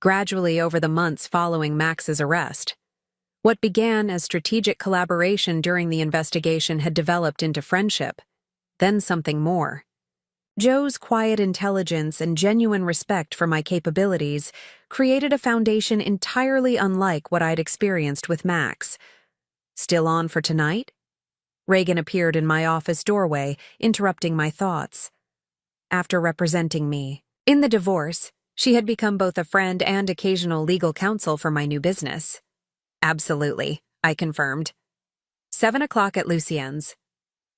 gradually over the months following Max's arrest. What began as strategic collaboration during the investigation had developed into friendship, then something more. Joe's quiet intelligence and genuine respect for my capabilities created a foundation entirely unlike what I'd experienced with Max. "Still on for tonight?" Reagan appeared in my office doorway, interrupting my thoughts. After representing me in the divorce, she had become both a friend and occasional legal counsel for my new business. "Absolutely," I confirmed. 7 o'clock at Lucien's.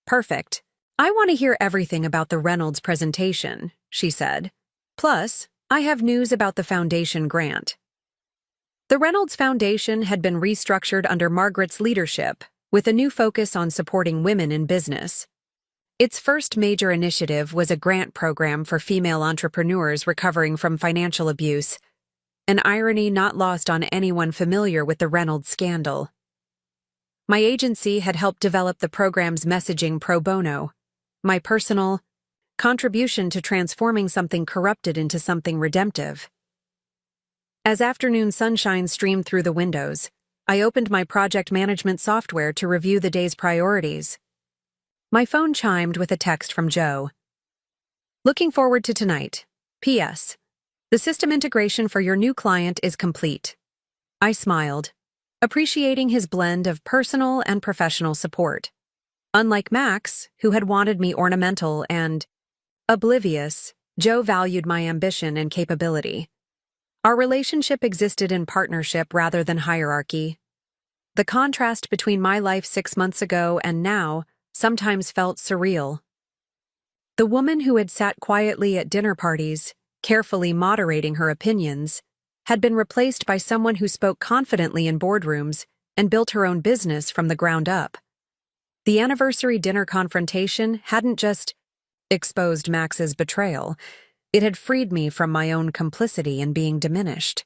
"Perfect. I want to hear everything about the Reynolds presentation," she said. "Plus, I have news about the foundation grant." The Reynolds Foundation had been restructured under Margaret's leadership, with a new focus on supporting women in business. Its first major initiative was a grant program for female entrepreneurs recovering from financial abuse, an irony not lost on anyone familiar with the Reynolds scandal. My agency had helped develop the program's messaging pro bono, my personal contribution to transforming something corrupted into something redemptive. As afternoon sunshine streamed through the windows, I opened my project management software to review the day's priorities. My phone chimed with a text from Joe. "Looking forward to tonight. P.S. The system integration for your new client is complete." I smiled, appreciating his blend of personal and professional support. Unlike Max, who had wanted me ornamental and oblivious, Joe valued my ambition and capability. Our relationship existed in partnership rather than hierarchy. The contrast between my life 6 months ago and now sometimes felt surreal. The woman who had sat quietly at dinner parties, carefully moderating her opinions, had been replaced by someone who spoke confidently in boardrooms and built her own business from the ground up. The anniversary dinner confrontation hadn't just exposed Max's betrayal, it had freed me from my own complicity in being diminished.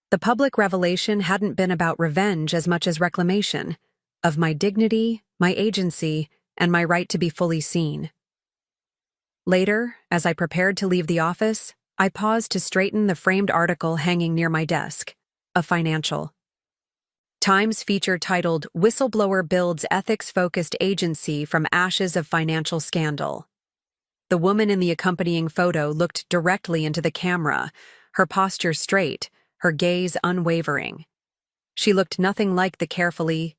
The public revelation hadn't been about revenge as much as reclamation of my dignity, my agency, and my right to be fully seen. Later, as I prepared to leave the office, I paused to straighten the framed article hanging near my desk, a financial Times feature titled "Whistleblower Builds Ethics-Focused Agency from Ashes of Financial Scandal." The woman in the accompanying photo looked directly into the camera, her posture straight, her gaze unwavering. She looked nothing like the carefully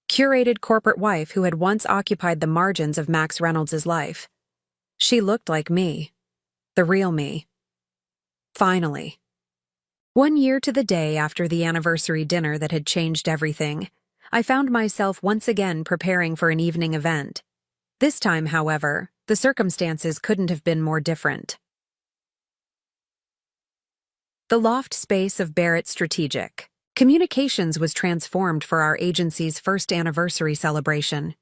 curated corporate wife who had once occupied the margins of Max Reynolds' life. She looked like me, the real me. Finally. 1 year to the day after the anniversary dinner that had changed everything, I found myself once again preparing for an evening event. This time, however, the circumstances couldn't have been more different. The loft space of Barrett Strategic Communications was transformed for our agency's first anniversary celebration.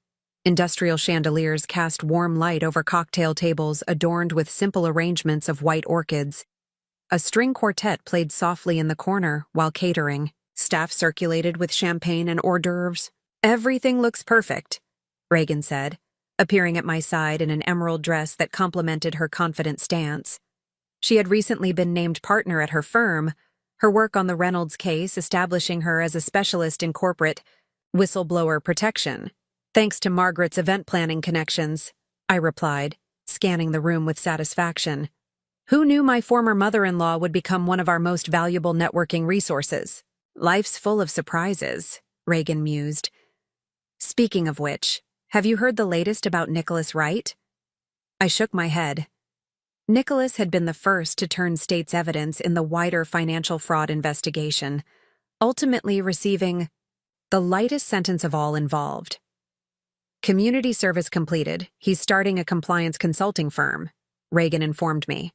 Industrial chandeliers cast warm light over cocktail tables adorned with simple arrangements of white orchids. A string quartet played softly in the corner while catering. Staff circulated with champagne and hors d'oeuvres. "Everything looks perfect," Reagan said, appearing at my side in an emerald dress that complemented her confident stance. She had recently been named partner at her firm, her work on the Reynolds case establishing her as a specialist in corporate whistleblower protection. "Thanks to Margaret's event planning connections," I replied, scanning the room with satisfaction. Who knew my former mother-in-law would become one of our most valuable networking resources? "Life's full of surprises," Reagan mused. "Speaking of which, have you heard the latest about Nicholas Wright?" I shook my head. Nicholas had been the first to turn state's evidence in the wider financial fraud investigation, ultimately receiving the lightest sentence of all involved. "Community service completed. He's starting a compliance consulting firm," Reagan informed me.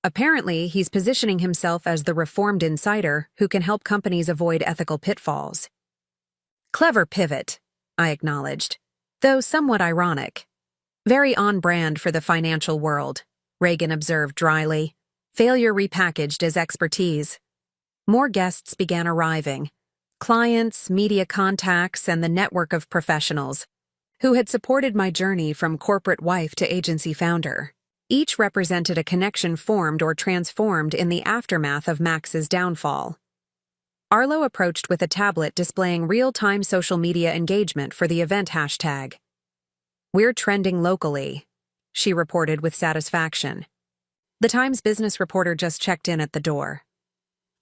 "Apparently, he's positioning himself as the reformed insider who can help companies avoid ethical pitfalls." "Clever pivot," I acknowledged, though somewhat ironic. "Very on brand for the financial world," Reagan observed dryly. "Failure repackaged as expertise." More guests began arriving. Clients, media contacts, and the network of professionals who had supported my journey from corporate wife to agency founder. Each represented a connection formed or transformed in the aftermath of Max's downfall. Arlo approached with a tablet displaying real-time social media engagement for the event hashtag. "We're trending locally," she reported with satisfaction. The Times business reporter just checked in at the door.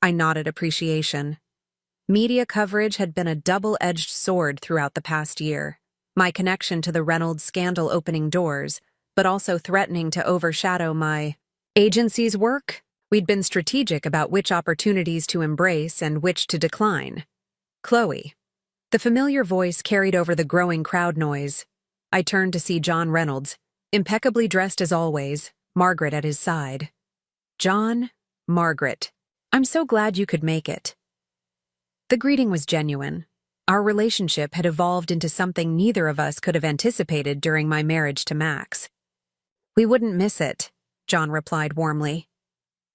I nodded appreciation. Media coverage had been a double-edged sword throughout the past year. My connection to the Reynolds scandal opening doors, but also threatening to overshadow my agency's work. We'd been strategic about which opportunities to embrace and which to decline. "Chloe." The familiar voice carried over the growing crowd noise. I turned to see John Reynolds, impeccably dressed as always, Margaret at his side. "John, Margaret, I'm so glad you could make it." The greeting was genuine. Our relationship had evolved into something neither of us could have anticipated during my marriage to Max. "We wouldn't miss it," John replied warmly.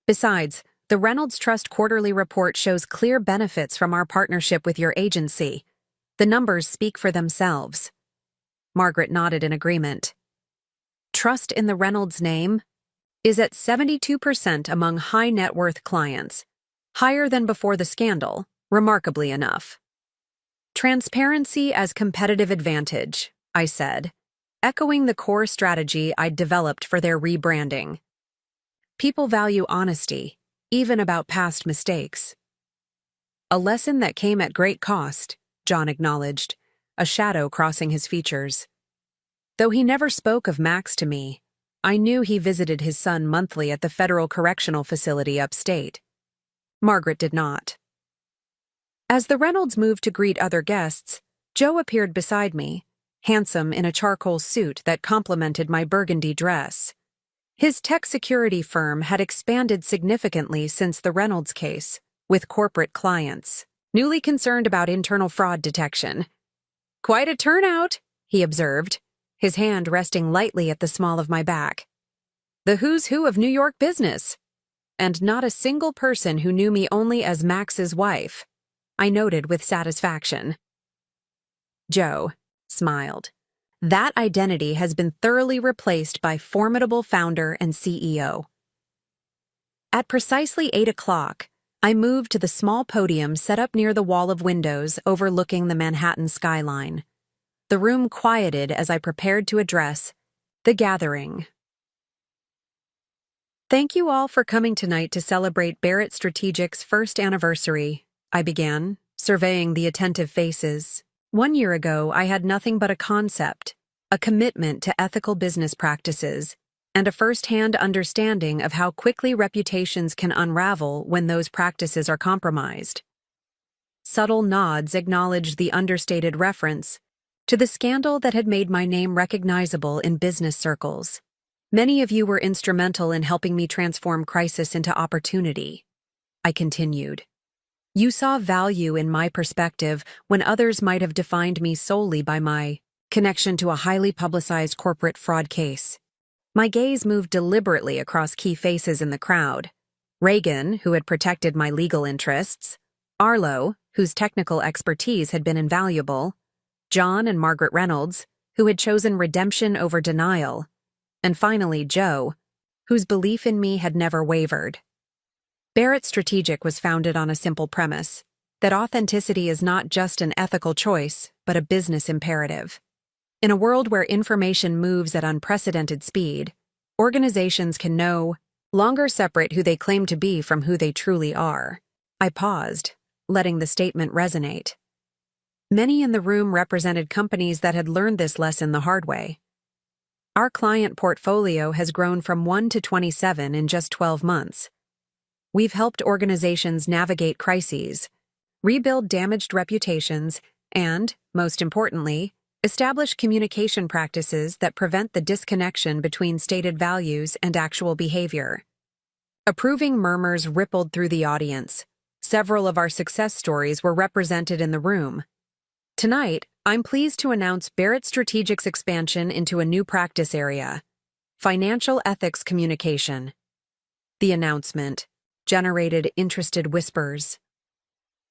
"Besides, the Reynolds Trust quarterly report shows clear benefits from our partnership with your agency. The numbers speak for themselves." Margaret nodded in agreement. "Trust in the Reynolds name is at 72% among high-net-worth clients, higher than before the scandal, remarkably enough." "Transparency as competitive advantage," I said, echoing the core strategy I'd developed for their rebranding. "People value honesty, even about past mistakes." "A lesson that came at great cost," John acknowledged, a shadow crossing his features. Though he never spoke of Max to me, I knew he visited his son monthly at the Federal Correctional Facility upstate. Margaret did not. As the Reynolds moved to greet other guests, Joe appeared beside me, handsome in a charcoal suit that complemented my burgundy dress. His tech security firm had expanded significantly since the Reynolds case, with corporate clients, newly concerned about internal fraud detection. "Quite a turnout," he observed, his hand resting lightly at the small of my back. "The who's who of New York business. And not a single person who knew me only as Max's wife," I noted with satisfaction. Joe smiled. "That identity has been thoroughly replaced by formidable founder and CEO." At precisely 8 o'clock, I moved to the small podium set up near the wall of windows overlooking the Manhattan skyline. The room quieted as I prepared to address the gathering. "Thank you all for coming tonight to celebrate Barrett Strategic's first anniversary," I began, surveying the attentive faces. 1 year ago, I had nothing but a concept, a commitment to ethical business practices, and a first-hand understanding of how quickly reputations can unravel when those practices are compromised. Subtle nods acknowledged the understated reference to the scandal that had made my name recognizable in business circles. "Many of you were instrumental in helping me transform crisis into opportunity," I continued. "You saw value in my perspective when others might have defined me solely by my connection to a highly publicized corporate fraud case." My gaze moved deliberately across key faces in the crowd. Reagan, who had protected my legal interests, Arlo, whose technical expertise had been invaluable, John and Margaret Reynolds, who had chosen redemption over denial, and finally Joe, whose belief in me had never wavered. Barrett Strategic was founded on a simple premise, that authenticity is not just an ethical choice, but a business imperative. In a world where information moves at unprecedented speed, organizations can no longer separate who they claim to be from who they truly are. I paused, letting the statement resonate. Many in the room represented companies that had learned this lesson the hard way. Our client portfolio has grown from 1 to 27 in just 12 months. We've helped organizations navigate crises, rebuild damaged reputations, and, most importantly, establish communication practices that prevent the disconnection between stated values and actual behavior. Approving murmurs rippled through the audience. Several of our success stories were represented in the room. Tonight, I'm pleased to announce Barrett Strategic's expansion into a new practice area: financial ethics communication. The announcement generated interested whispers.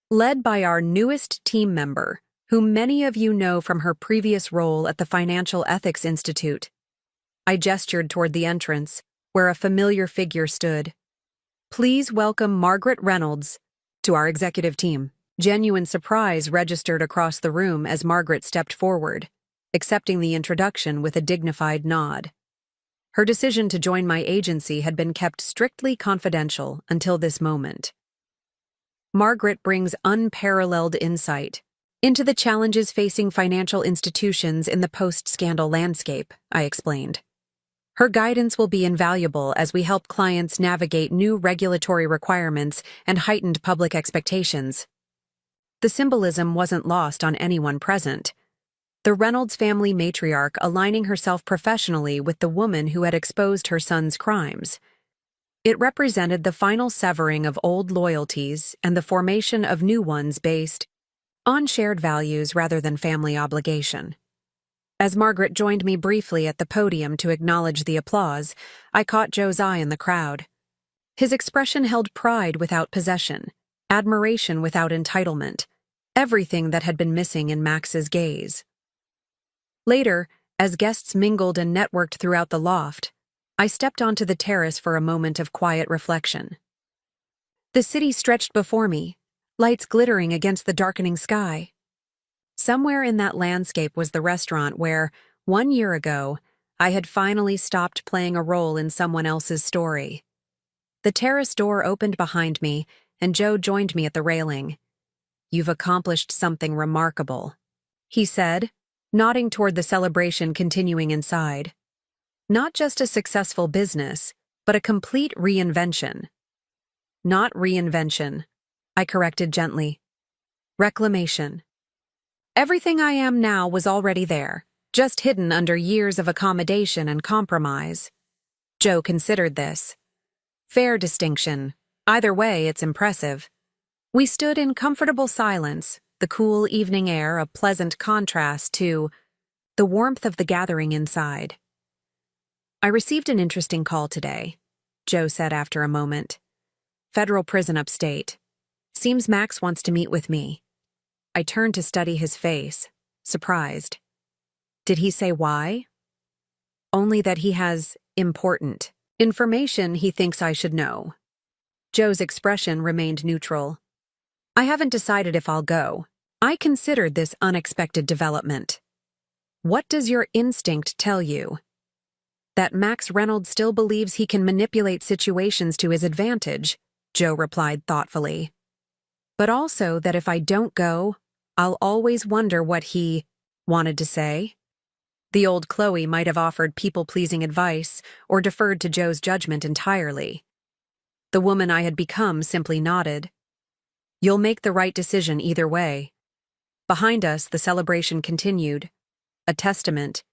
Led by our newest team member, whom many of you know from her previous role at the Financial Ethics Institute. I gestured toward the entrance, where a familiar figure stood. "Please welcome Margaret Reynolds to our executive team." Genuine surprise registered across the room as Margaret stepped forward, accepting the introduction with a dignified nod. Her decision to join my agency had been kept strictly confidential until this moment. "Margaret brings unparalleled insight into the challenges facing financial institutions in the post-scandal landscape," I explained. "Her guidance will be invaluable as we help clients navigate new regulatory requirements and heightened public expectations." The symbolism wasn't lost on anyone present. The Reynolds family matriarch aligning herself professionally with the woman who had exposed her son's crimes. It represented the final severing of old loyalties and the formation of new ones based on shared values rather than family obligation. As Margaret joined me briefly at the podium to acknowledge the applause, I caught Joe's eye in the crowd. His expression held pride without possession, admiration without entitlement, everything that had been missing in Max's gaze. Later, as guests mingled and networked throughout the loft, I stepped onto the terrace for a moment of quiet reflection. The city stretched before me, lights glittering against the darkening sky. Somewhere in that landscape was the restaurant where, 1 year ago, I had finally stopped playing a role in someone else's story. The terrace door opened behind me, and Joe joined me at the railing. "You've accomplished something remarkable," he said, nodding toward the celebration continuing inside. "Not just a successful business, but a complete reinvention." "Not reinvention," I corrected gently. "Reclamation. Everything I am now was already there, just hidden under years of accommodation and compromise. Joe considered this. Fair distinction. Either way, it's impressive. We stood in comfortable silence, the cool evening air a pleasant contrast to the warmth of the gathering inside. I received an interesting call today, Joe said after a moment. Federal prison upstate. Seems Max wants to meet with me. I turned to study his face, surprised. Did he say why? Only that he has important information he thinks I should know. Joe's expression remained neutral. I haven't decided if I'll go. I considered this unexpected development. What does your instinct tell you? That Max Reynolds still believes he can manipulate situations to his advantage, Joe replied thoughtfully. But also that if I don't go, I'll always wonder what he wanted to say. The old Chloe might have offered people-pleasing advice or deferred to Joe's judgment entirely. The woman I had become simply nodded. You'll make the right decision either way. Behind us, the celebration continued, a testament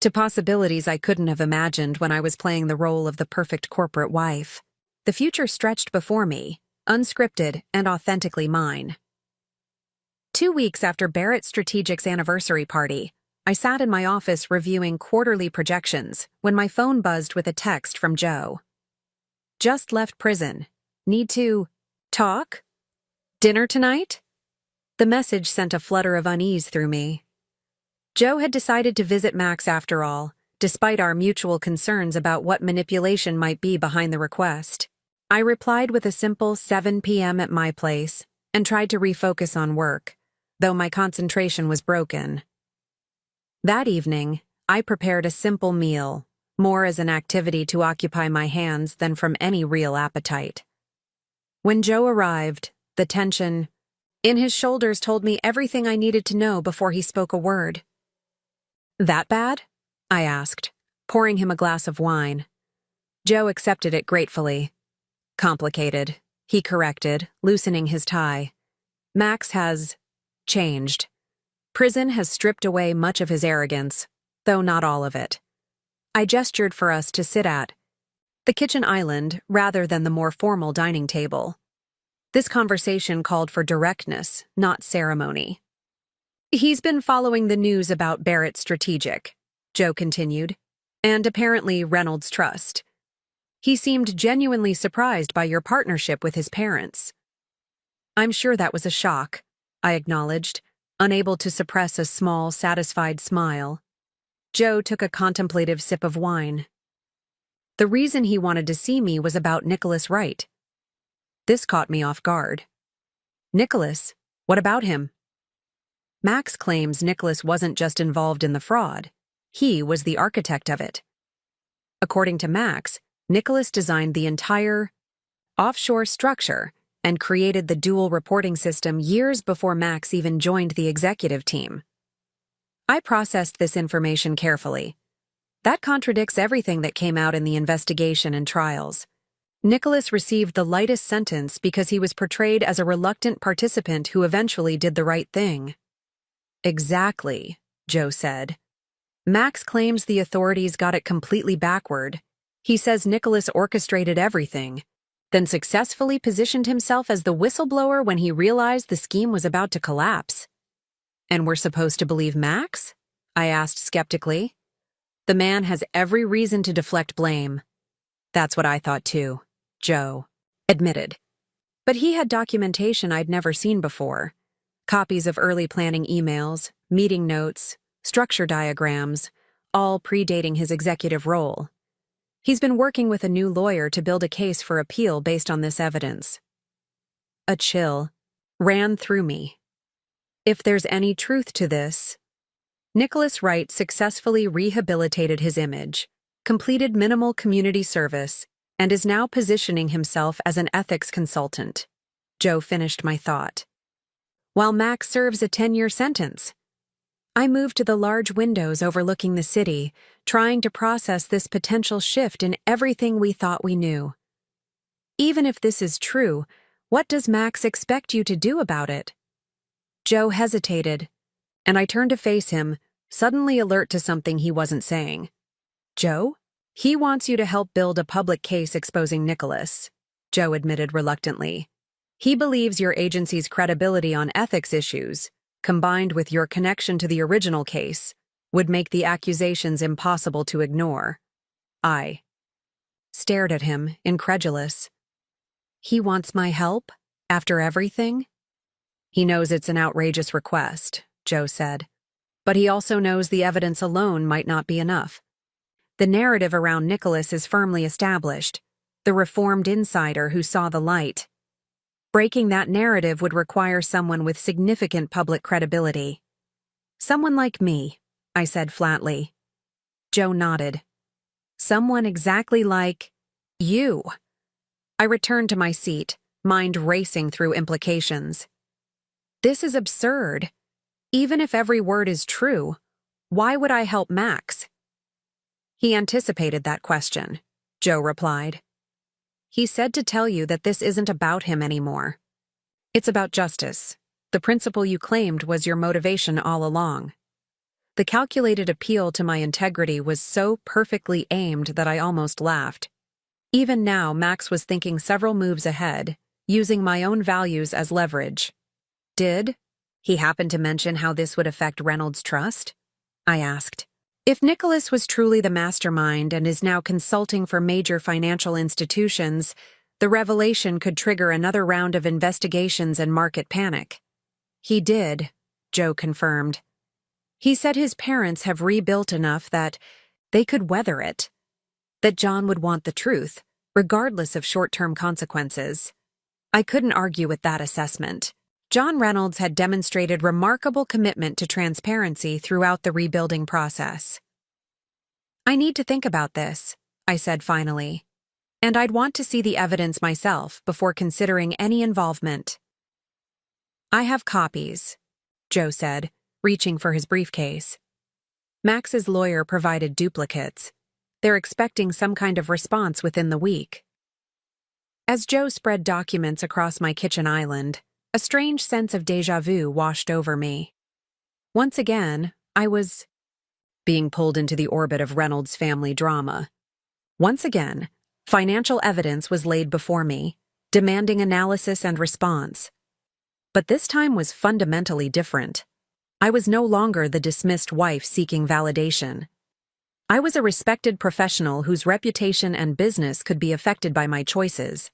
to possibilities I couldn't have imagined when I was playing the role of the perfect corporate wife. The future stretched before me, unscripted and authentically mine. 2 weeks after Barrett Strategic's anniversary party, I sat in my office reviewing quarterly projections when my phone buzzed with a text from Joe. Just left prison. Need to talk? Dinner tonight? The message sent a flutter of unease through me. Joe had decided to visit Max after all, despite our mutual concerns about what manipulation might be behind the request. I replied with a simple 7 p.m. at my place and tried to refocus on work, though my concentration was broken. That evening, I prepared a simple meal, more as an activity to occupy my hands than from any real appetite. When Joe arrived, the tension in his shoulders told me everything I needed to know before he spoke a word. That bad? I asked, pouring him a glass of wine. Joe accepted it gratefully. Complicated, he corrected, loosening his tie. Max has changed. Prison has stripped away much of his arrogance, though not all of it. I gestured for us to sit at the kitchen island rather than the more formal dining table. This conversation called for directness, not ceremony. He's been following the news about Barrett Strategic, Joe continued, and apparently Reynolds Trust. He seemed genuinely surprised by your partnership with his parents. I'm sure that was a shock, I acknowledged, unable to suppress a small, satisfied smile. Joe took a contemplative sip of wine. The reason he wanted to see me was about Nicholas Wright. This caught me off guard. Nicholas? What about him? Max claims Nicholas wasn't just involved in the fraud. He was the architect of it. According to Max, Nicholas designed the entire offshore structure and created the dual reporting system years before Max even joined the executive team. I processed this information carefully. That contradicts everything that came out in the investigation and trials. Nicholas received the lightest sentence because he was portrayed as a reluctant participant who eventually did the right thing. Exactly, Joe said. Max claims the authorities got it completely backward. He says Nicholas orchestrated everything, then successfully positioned himself as the whistleblower when he realized the scheme was about to collapse. And we're supposed to believe Max? I asked skeptically. The man has every reason to deflect blame. That's what I thought too, Joe admitted. But he had documentation I'd never seen before. Copies of early planning emails, meeting notes, structure diagrams, all predating his executive role. He's been working with a new lawyer to build a case for appeal based on this evidence. A chill ran through me. If there's any truth to this, Nicholas Wright successfully rehabilitated his image, completed minimal community service, and is now positioning himself as an ethics consultant. Joe finished my thought. While Max serves a 10-year sentence. I moved to the large windows overlooking the city, trying to process this potential shift in everything we thought we knew. Even if this is true, what does Max expect you to do about it? Joe hesitated, and I turned to face him, suddenly alert to something he wasn't saying. Joe? He wants you to help build a public case exposing Nicholas, Joe admitted reluctantly. He believes your agency's credibility on ethics issues, combined with your connection to the original case, would make the accusations impossible to ignore. I stared at him, incredulous. He wants my help? After everything? He knows it's an outrageous request, Joe said. But he also knows the evidence alone might not be enough. The narrative around Nicholas is firmly established, the reformed insider who saw the light. Breaking that narrative would require someone with significant public credibility. Someone like me, I said flatly. Joe nodded. Someone exactly like you. I returned to my seat, mind racing through implications. This is absurd. Even if every word is true, why would I help Max? He anticipated that question, Joe replied. He said to tell you that this isn't about him anymore. It's about justice, the principle you claimed was your motivation all along. The calculated appeal to my integrity was so perfectly aimed that I almost laughed. Even now, Max was thinking several moves ahead, using my own values as leverage. Did he happen to mention how this would affect Reynolds' trust? I asked. If Nicholas was truly the mastermind and is now consulting for major financial institutions, the revelation could trigger another round of investigations and market panic. He did, Joe confirmed. He said his parents have rebuilt enough that they could weather it, that John would want the truth, regardless of short-term consequences. I couldn't argue with that assessment. John Reynolds had demonstrated remarkable commitment to transparency throughout the rebuilding process. I need to think about this, I said finally, and I'd want to see the evidence myself before considering any involvement. I have copies, Joe said, reaching for his briefcase. Max's lawyer provided duplicates. They're expecting some kind of response within the week. As Joe spread documents across my kitchen island, a strange sense of déjà vu washed over me. Once again, I was being pulled into the orbit of Reynolds' family drama. Once again, financial evidence was laid before me, demanding analysis and response. But this time was fundamentally different. I was no longer the dismissed wife seeking validation. I was a respected professional whose reputation and business could be affected by my choices.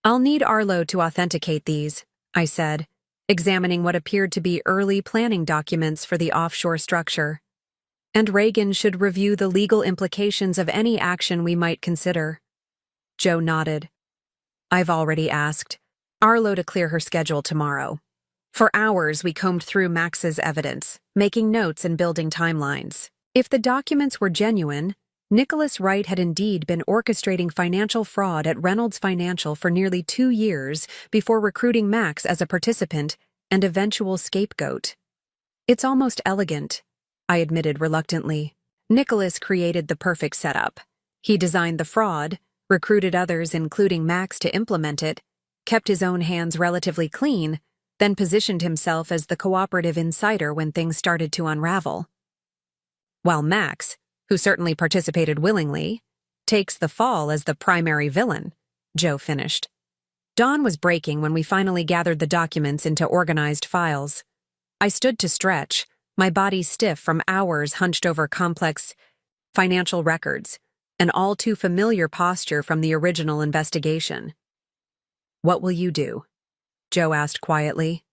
I'll need Arlo to authenticate these, I said, examining what appeared to be early planning documents for the offshore structure. And Reagan should review the legal implications of any action we might consider. Joe nodded. I've already asked Arlo to clear her schedule tomorrow. For hours, we combed through Max's evidence, making notes and building timelines. If the documents were genuine, Nicholas Wright had indeed been orchestrating financial fraud at Reynolds Financial for nearly 2 years before recruiting Max as a participant and eventual scapegoat. It's almost elegant, I admitted reluctantly. Nicholas created the perfect setup. He designed the fraud, recruited others including Max to implement it, kept his own hands relatively clean, then positioned himself as the cooperative insider when things started to unravel. While Max, who certainly participated willingly, takes the fall as the primary villain, Joe finished. Dawn was breaking when we finally gathered the documents into organized files. I stood to stretch, my body stiff from hours hunched over complex financial records, an all too familiar posture from the original investigation. What will you do? Joe asked quietly.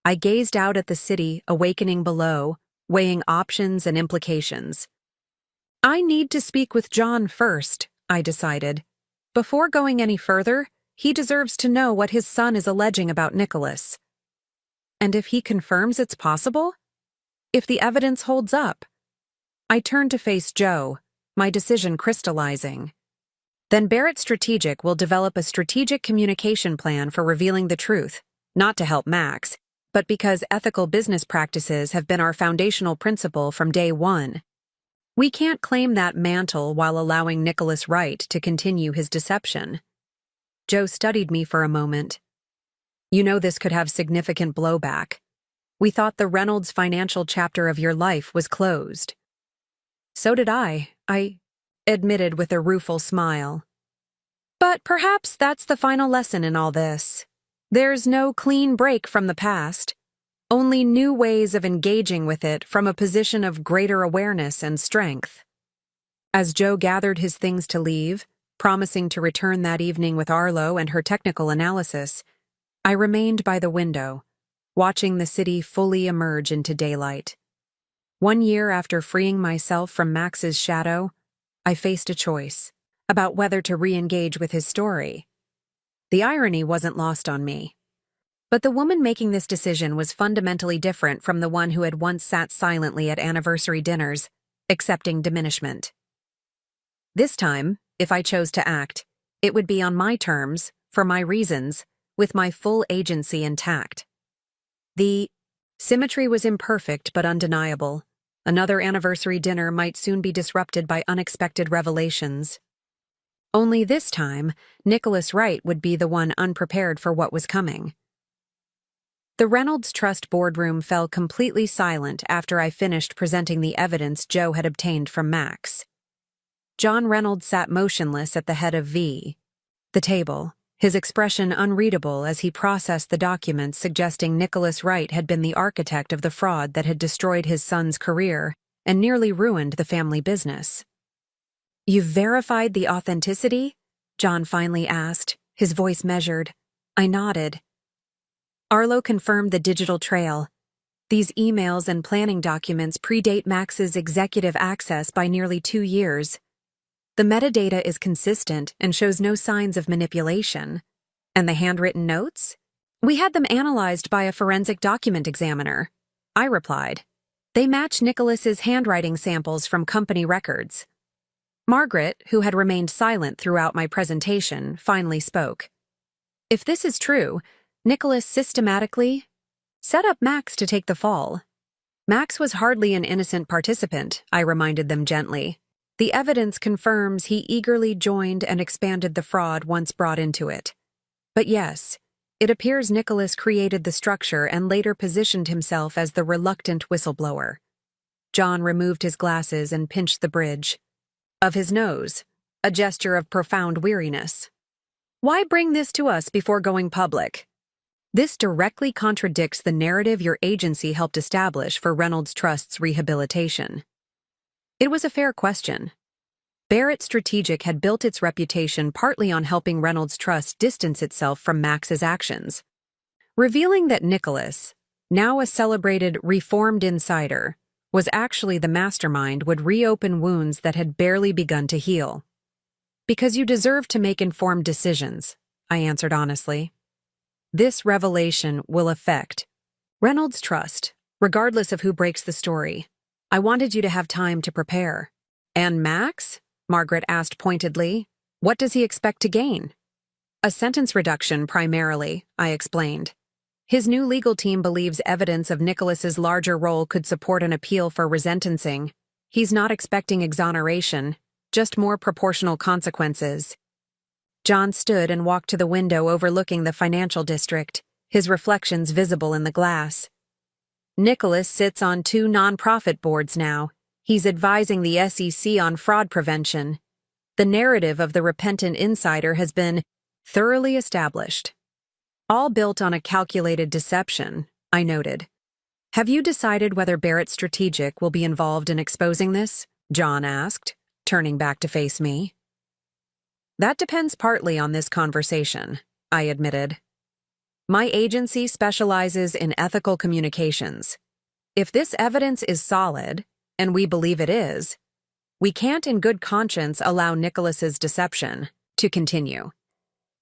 I gazed out at the city awakening below, weighing options and implications. I need to speak with John first, I decided. Before going any further, he deserves to know what his son is alleging about Nicholas. And if he confirms it's possible? If the evidence holds up? I turned to face Joe, my decision crystallizing. Then Barrett Strategic will develop a strategic communication plan for revealing the truth, not to help Max, but because ethical business practices have been our foundational principle from day one. We can't claim that mantle while allowing Nicholas Wright to continue his deception. Joe studied me for a moment. You know this could have significant blowback. We thought the Reynolds financial chapter of your life was closed." "So did I admitted with a rueful smile. "But perhaps that's the final lesson in all this. There's no clean break from the past, only new ways of engaging with it from a position of greater awareness and strength." As Joe gathered his things to leave, promising to return that evening with Arlo and her technical analysis, I remained by the window, watching the city fully emerge into daylight. 1 year after freeing myself from Max's shadow, I faced a choice about whether to re-engage with his story. The irony wasn't lost on me. But the woman making this decision was fundamentally different from the one who had once sat silently at anniversary dinners, accepting diminishment. This time, if I chose to act, it would be on my terms, for my reasons, with my full agency intact. The symmetry was imperfect but undeniable. Another anniversary dinner might soon be disrupted by unexpected revelations. Only this time, Nicholas Wright would be the one unprepared for what was coming. The Reynolds Trust boardroom fell completely silent after I finished presenting the evidence Joe had obtained from Max. John Reynolds sat motionless at the head of the table, his expression unreadable as he processed the documents suggesting Nicholas Wright had been the architect of the fraud that had destroyed his son's career and nearly ruined the family business. "You've verified the authenticity?" John finally asked, his voice measured. I nodded. Arlo confirmed the digital trail. "These emails and planning documents predate Max's executive access by nearly 2 years. The metadata is consistent and shows no signs of manipulation. And the handwritten notes? We had them analyzed by a forensic document examiner," I replied. "They match Nicholas's handwriting samples from company records." Margaret, who had remained silent throughout my presentation, finally spoke. "If this is true, Nicholas systematically set up Max to take the fall." "Max was hardly an innocent participant," I reminded them gently. "The evidence confirms he eagerly joined and expanded the fraud once brought into it. But yes, it appears Nicholas created the structure and later positioned himself as the reluctant whistleblower." John removed his glasses and pinched the bridge of his nose, a gesture of profound weariness. "Why bring this to us before going public? This directly contradicts the narrative your agency helped establish for Reynolds Trust's rehabilitation." It was a fair question. Barrett Strategic had built its reputation partly on helping Reynolds Trust distance itself from Max's actions. Revealing that Nicholas, now a celebrated reformed insider, was actually the mastermind would reopen wounds that had barely begun to heal. "Because you deserve to make informed decisions," I answered honestly. "This revelation will affect Reynolds Trust, regardless of who breaks the story. I wanted you to have time to prepare." "And Max?" Margaret asked pointedly. "What does he expect to gain?" "A sentence reduction, primarily," I explained. "His new legal team believes evidence of Nicholas's larger role could support an appeal for resentencing. He's not expecting exoneration, just more proportional consequences." John stood and walked to the window overlooking the financial district, his reflections visible in the glass. "Nicholas sits on 2 nonprofit boards now. He's advising the SEC on fraud prevention. The narrative of the repentant insider has been thoroughly established. All built on a calculated deception," I noted. "Have you decided whether Barrett Strategic will be involved in exposing this?" John asked, turning back to face me. "That depends partly on this conversation," I admitted. "My agency specializes in ethical communications. If this evidence is solid, and we believe it is, we can't in good conscience allow Nicholas's deception to continue.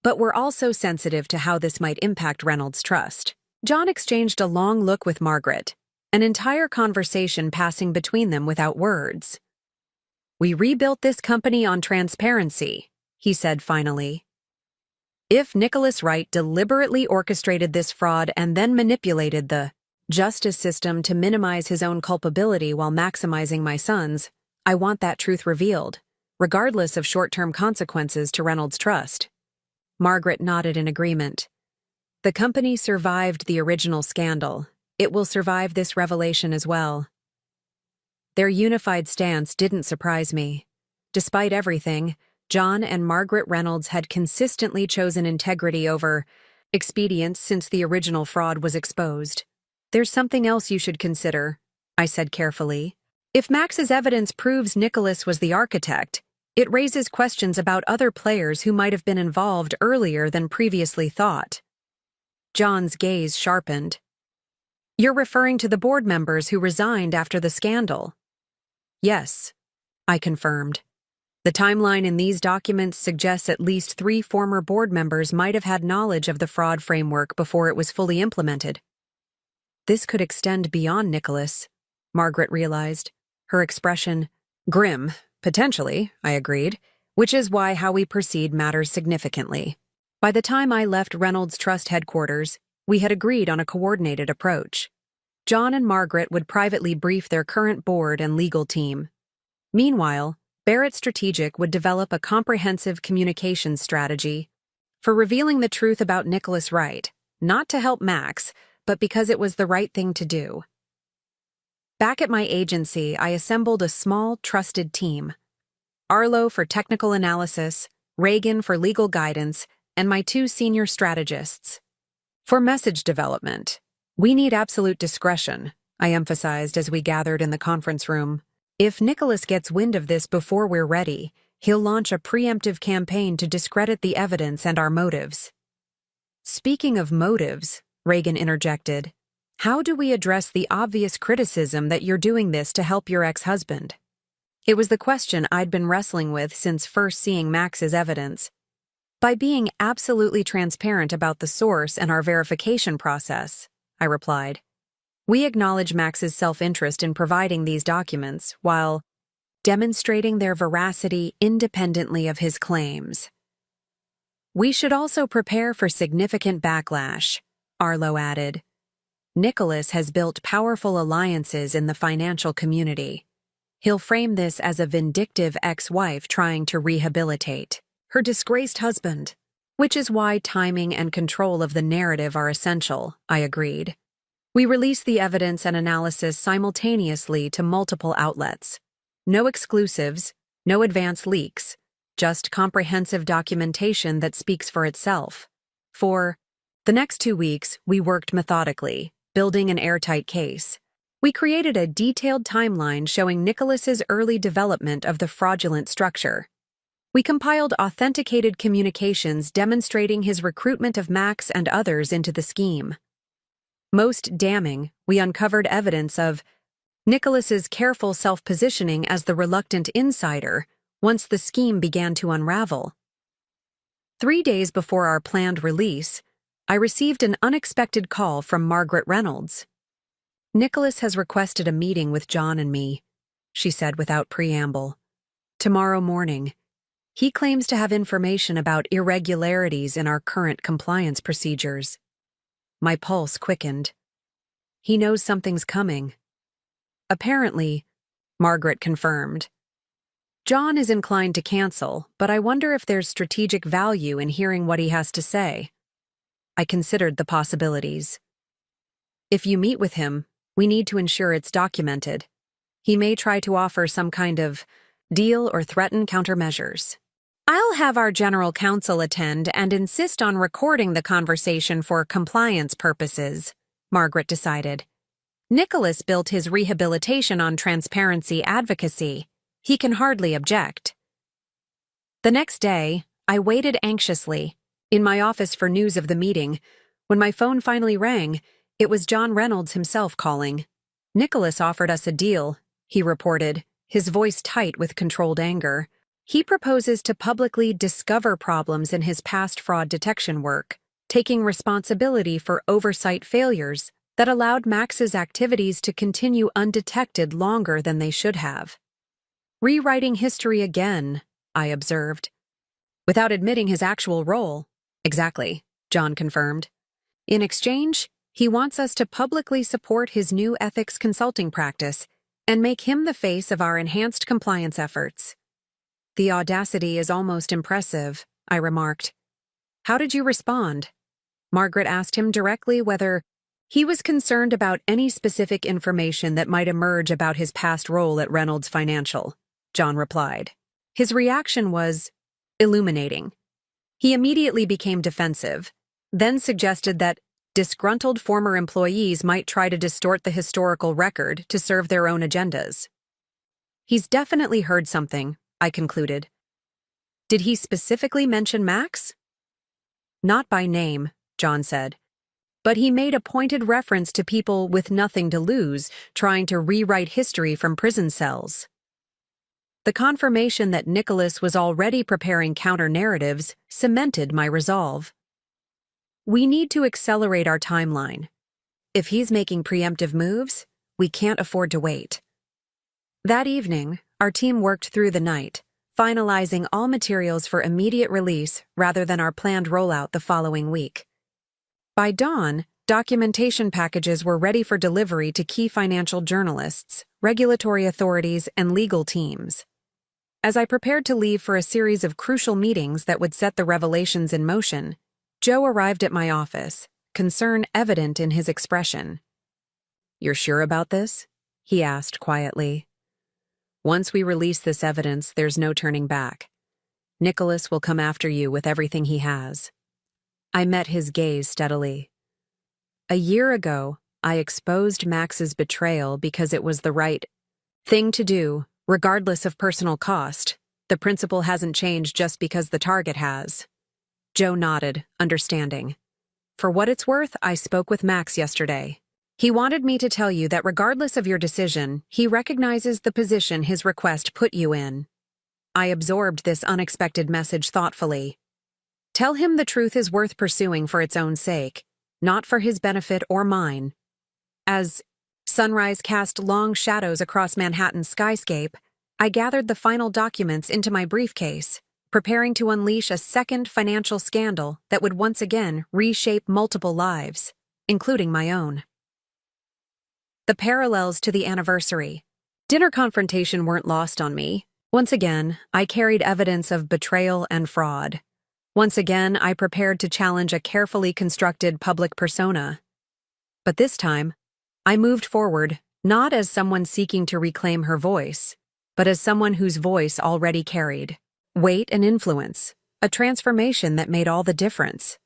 But we're also sensitive to how this might impact Reynolds Trust." John exchanged a long look with Margaret, an entire conversation passing between them without words. "We rebuilt this company on transparency," he said finally. "If Nicholas Wright deliberately orchestrated this fraud and then manipulated the justice system to minimize his own culpability while maximizing my son's, I want that truth revealed, regardless of short-term consequences to Reynolds Trust." Margaret nodded in agreement. "The company survived the original scandal, It will survive this revelation as well. Their unified stance didn't surprise me. Despite everything, John and Margaret Reynolds had consistently chosen integrity over expedience since the original fraud was exposed. There's something else you should consider, I said carefully. If Max's evidence proves Nicholas was the architect, it raises questions about other players who might have been involved earlier than previously thought. John's gaze sharpened. You're referring to the board members who resigned after the scandal? Yes, I confirmed. The timeline in these documents suggests at least 3 former board members might have had knowledge of the fraud framework before it was fully implemented. This could extend beyond Nicholas, Margaret realized, her expression grim. Potentially, I agreed, which is why how we proceed matters significantly. By the time I left Reynolds Trust headquarters, we had agreed on a coordinated approach. John and Margaret would privately brief their current board and legal team. Meanwhile, Barrett Strategic would develop a comprehensive communications strategy for revealing the truth about Nicholas Wright, not to help Max, but because it was the right thing to do. Back at my agency, I assembled a small, trusted team. Arlo for technical analysis, Reagan for legal guidance, and my 2 senior strategists. For message development, we need absolute discretion, I emphasized as we gathered in the conference room. If Nicholas gets wind of this before we're ready, he'll launch a preemptive campaign to discredit the evidence and our motives. Speaking of motives, Reagan interjected, how do we address the obvious criticism that you're doing this to help your ex-husband? It was the question I'd been wrestling with since first seeing Max's evidence. By being absolutely transparent about the source and our verification process, I replied. We acknowledge Max's self-interest in providing these documents while demonstrating their veracity independently of his claims. We should also prepare for significant backlash, Arlo added. Nicholas has built powerful alliances in the financial community. He'll frame this as a vindictive ex-wife trying to rehabilitate her disgraced husband, which is why timing and control of the narrative are essential, I agreed. We released the evidence and analysis simultaneously to multiple outlets. No exclusives, no advance leaks, just comprehensive documentation that speaks for itself. For the next 2 weeks, we worked methodically, building an airtight case. We created a detailed timeline showing Nicholas's early development of the fraudulent structure. We compiled authenticated communications demonstrating his recruitment of Max and others into the scheme. Most damning, we uncovered evidence of Nicholas's careful self-positioning as the reluctant insider once the scheme began to unravel. 3 days before our planned release, I received an unexpected call from Margaret Reynolds. Nicholas has requested a meeting with John and me, she said without preamble. Tomorrow morning. He claims to have information about irregularities in our current compliance procedures. My pulse quickened. He knows something's coming. Apparently, Margaret confirmed. John is inclined to cancel, but I wonder if there's strategic value in hearing what he has to say. I considered the possibilities. If you meet with him, we need to ensure it's documented. He may try to offer some kind of deal or threaten countermeasures. I'll have our general counsel attend and insist on recording the conversation for compliance purposes, Margaret decided. Nicholas built his rehabilitation on transparency advocacy. He can hardly object. The next day, I waited anxiously in my office for news of the meeting. When my phone finally rang, it was John Reynolds himself calling. Nicholas offered us a deal, he reported, his voice tight with controlled anger. He proposes to publicly discover problems in his past fraud detection work, taking responsibility for oversight failures that allowed Max's activities to continue undetected longer than they should have. Rewriting history again, I observed. Without admitting his actual role. Exactly, John confirmed. In exchange, he wants us to publicly support his new ethics consulting practice and make him the face of our enhanced compliance efforts. The audacity is almost impressive, I remarked. How did you respond? Margaret asked him directly whether He was concerned about any specific information that might emerge about his past role at Reynolds Financial, John replied. His reaction was illuminating. He immediately became defensive, then suggested that disgruntled former employees might try to distort the historical record to serve their own agendas. He's definitely heard something, I concluded. Did he specifically mention Max? Not by name, John said. But he made a pointed reference to people with nothing to lose trying to rewrite history from prison cells. The confirmation that Nicholas was already preparing counter-narratives cemented my resolve. We need to accelerate our timeline. If he's making preemptive moves, we can't afford to wait. That evening, our team worked through the night, finalizing all materials for immediate release rather than our planned rollout the following week. By dawn, documentation packages were ready for delivery to key financial journalists, regulatory authorities, and legal teams. As I prepared to leave for a series of crucial meetings that would set the revelations in motion, Joe arrived at my office, concern evident in his expression. "You're sure about this?" he asked quietly. "Once we release this evidence, there's no turning back. Nicholas will come after you with everything he has." I met his gaze steadily. A year ago, I exposed Max's betrayal because it was the right thing to do, regardless of personal cost. The principle hasn't changed just because the target has. Joe nodded, understanding. "For what it's worth, I spoke with Max yesterday. He wanted me to tell you that regardless of your decision, he recognizes the position his request put you in." I absorbed this unexpected message thoughtfully. Tell him the truth is worth pursuing for its own sake, not for his benefit or mine. As sunrise cast long shadows across Manhattan's skyscape, I gathered the final documents into my briefcase, preparing to unleash a second financial scandal that would once again reshape multiple lives, including my own. The parallels to the anniversary. Dinner confrontation weren't lost on me. Once again, I carried evidence of betrayal and fraud. Once again, I prepared to challenge a carefully constructed public persona. But this time, I moved forward, not as someone seeking to reclaim her voice, but as someone whose voice already carried weight and influence, a transformation that made all the difference.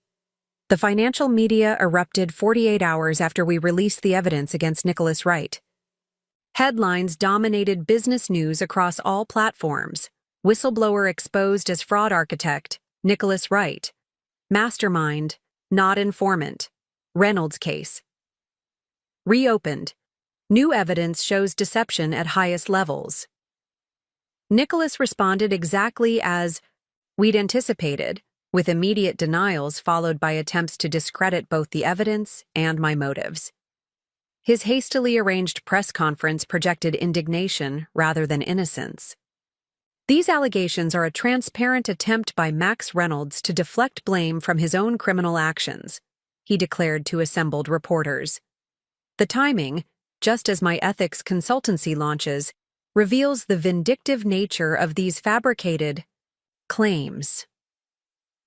The financial media erupted 48 hours after we released the evidence against Nicholas Wright. Headlines dominated business news across all platforms. Whistleblower exposed as fraud architect, Nicholas Wright. Mastermind, not informant. Reynolds case. Reopened. New evidence shows deception at highest levels. Nicholas responded exactly as we'd anticipated, with immediate denials followed by attempts to discredit both the evidence and my motives. His hastily arranged press conference projected indignation rather than innocence. These allegations are a transparent attempt by Max Reynolds to deflect blame from his own criminal actions, he declared to assembled reporters. The timing, just as my ethics consultancy launches, reveals the vindictive nature of these fabricated claims.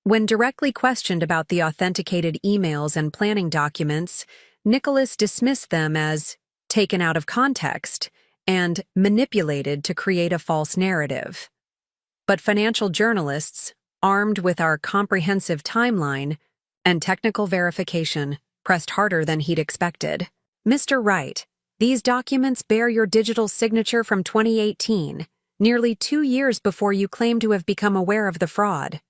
When directly questioned about the authenticated emails and planning documents, Nicholas dismissed them as taken out of context and manipulated to create a false narrative. But financial journalists, armed with our comprehensive timeline and technical verification, pressed harder than he'd expected. "Mr. Wright, these documents bear your digital signature from 2018, nearly 2 years before you claim to have become aware of the fraud.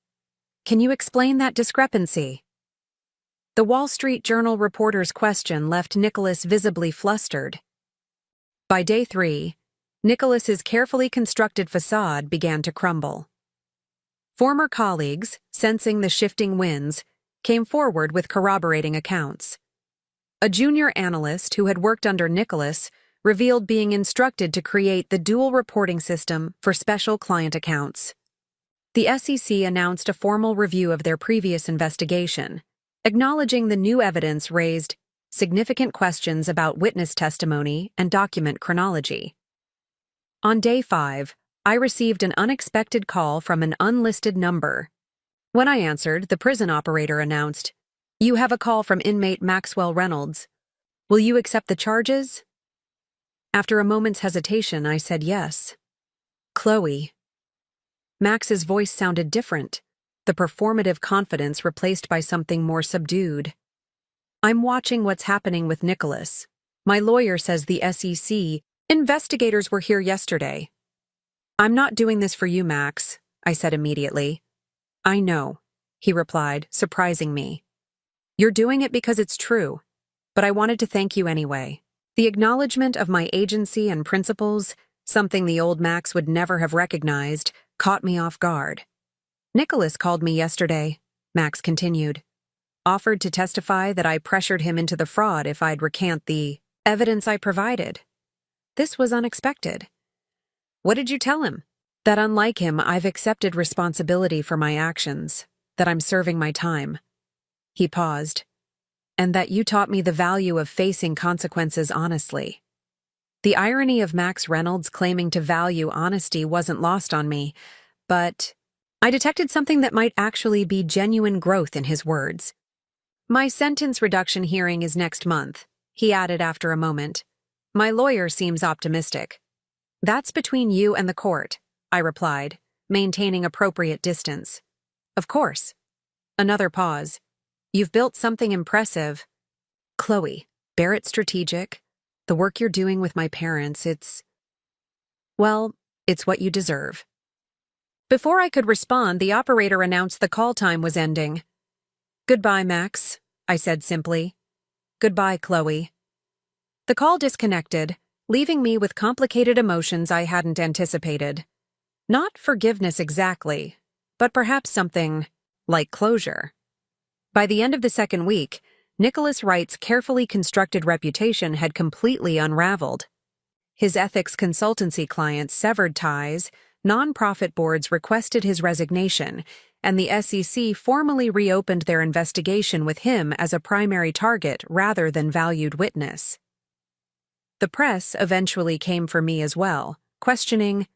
Can you explain that discrepancy?" The Wall Street Journal reporter's question left Nicholas visibly flustered. By day 3, Nicholas's carefully constructed facade began to crumble. Former colleagues, sensing the shifting winds, came forward with corroborating accounts. A junior analyst who had worked under Nicholas revealed being instructed to create the dual reporting system for special client accounts. The SEC announced a formal review of their previous investigation, acknowledging the new evidence raised significant questions about witness testimony and document chronology. On day 5, I received an unexpected call from an unlisted number. When I answered, the prison operator announced, "You have a call from inmate Maxwell Reynolds. Will you accept the charges? After a moment's hesitation, I said yes. Chloe. Max's voice sounded different, the performative confidence replaced by something more subdued. I'm watching what's happening with Nicholas. My lawyer says the SEC investigators were here yesterday. I'm not doing this for you, Max, I said immediately. I know, he replied, surprising me. You're doing it because it's true, but I wanted to thank you anyway. The acknowledgement of my agency and principles, something the old Max would never have recognized, caught me off guard. Nicholas called me yesterday, Max continued. Offered to testify that I pressured him into the fraud if I'd recant the evidence I provided. This was unexpected. What did you tell him? That unlike him, I've accepted responsibility for my actions, that I'm serving my time. He paused. And that you taught me the value of facing consequences honestly. The irony of Max Reynolds claiming to value honesty wasn't lost on me, but I detected something that might actually be genuine growth in his words. My sentence reduction hearing is next month, he added after a moment. My lawyer seems optimistic. That's between you and the court, I replied, maintaining appropriate distance. Of course. Another pause. You've built something impressive. Chloe, Barrett Strategic, the work you're doing with my parents, it's what you deserve. Before I could respond, the operator announced the call time was ending. Goodbye, Max, I said simply. Goodbye, Chloe. The call disconnected, leaving me with complicated emotions I hadn't anticipated. Not forgiveness exactly, but perhaps something like closure. By the end of the second week, Nicholas Wright's carefully constructed reputation had completely unraveled. His ethics consultancy clients severed ties, nonprofit boards requested his resignation, and the SEC formally reopened their investigation with him as a primary target rather than valued witness. The press eventually came for me as well, questioning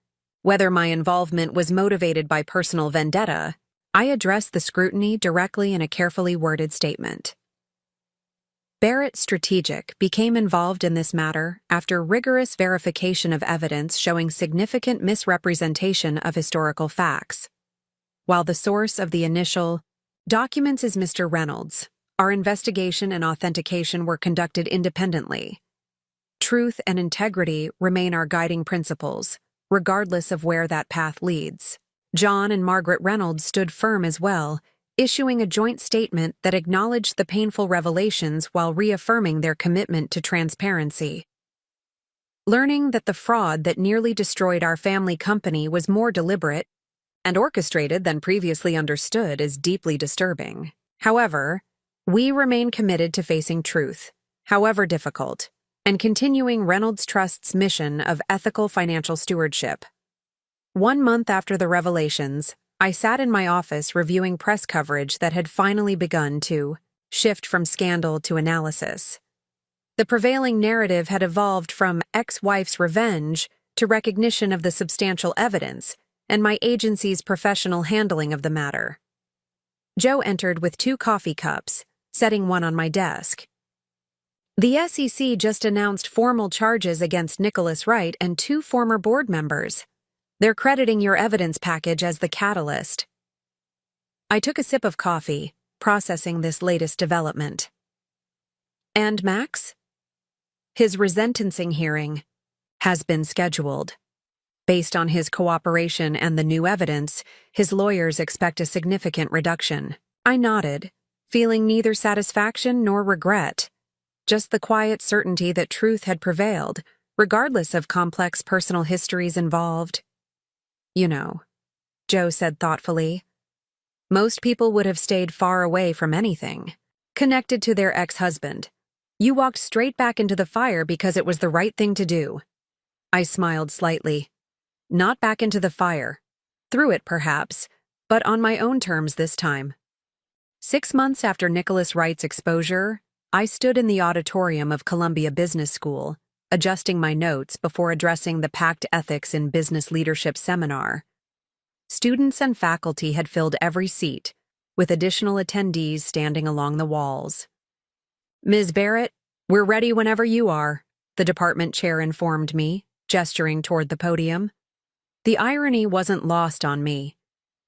whether my involvement was motivated by personal vendetta. I addressed the scrutiny directly in a carefully worded statement. Barrett Strategic became involved in this matter after rigorous verification of evidence showing significant misrepresentation of historical facts. While the source of the initial documents is Mr. Reynolds, our investigation and authentication were conducted independently. Truth and integrity remain our guiding principles, regardless of where that path leads. John and Margaret Reynolds stood firm as well, issuing a joint statement that acknowledged the painful revelations while reaffirming their commitment to transparency. Learning that the fraud that nearly destroyed our family company was more deliberate and orchestrated than previously understood is deeply disturbing. However, we remain committed to facing truth, however difficult, and continuing Reynolds Trust's mission of ethical financial stewardship. 1 month after the revelations, I sat in my office reviewing press coverage that had finally begun to shift from scandal to analysis. The prevailing narrative had evolved from ex-wife's revenge to recognition of the substantial evidence and my agency's professional handling of the matter. Joe entered with 2 coffee cups, setting one on my desk. The SEC just announced formal charges against Nicholas Wright and 2 former board members. They're crediting your evidence package as the catalyst. I took a sip of coffee, processing this latest development. And Max? His resentencing hearing has been scheduled. Based on his cooperation and the new evidence, his lawyers expect a significant reduction. I nodded, feeling neither satisfaction nor regret, just the quiet certainty that truth had prevailed, regardless of complex personal histories involved. You know, Joe said thoughtfully, most people would have stayed far away from anything connected to their ex-husband. You walked straight back into the fire because it was the right thing to do. I smiled slightly. Not back into the fire. Through it, perhaps, but on my own terms this time. 6 months after Nicholas Wright's exposure, I stood in the auditorium of Columbia Business School, adjusting my notes before addressing the Packed Ethics in Business Leadership seminar. Students and faculty had filled every seat, with additional attendees standing along the walls. Ms. Barrett, "We're ready whenever you are," the department chair informed me, gesturing toward the podium. The irony wasn't lost on me.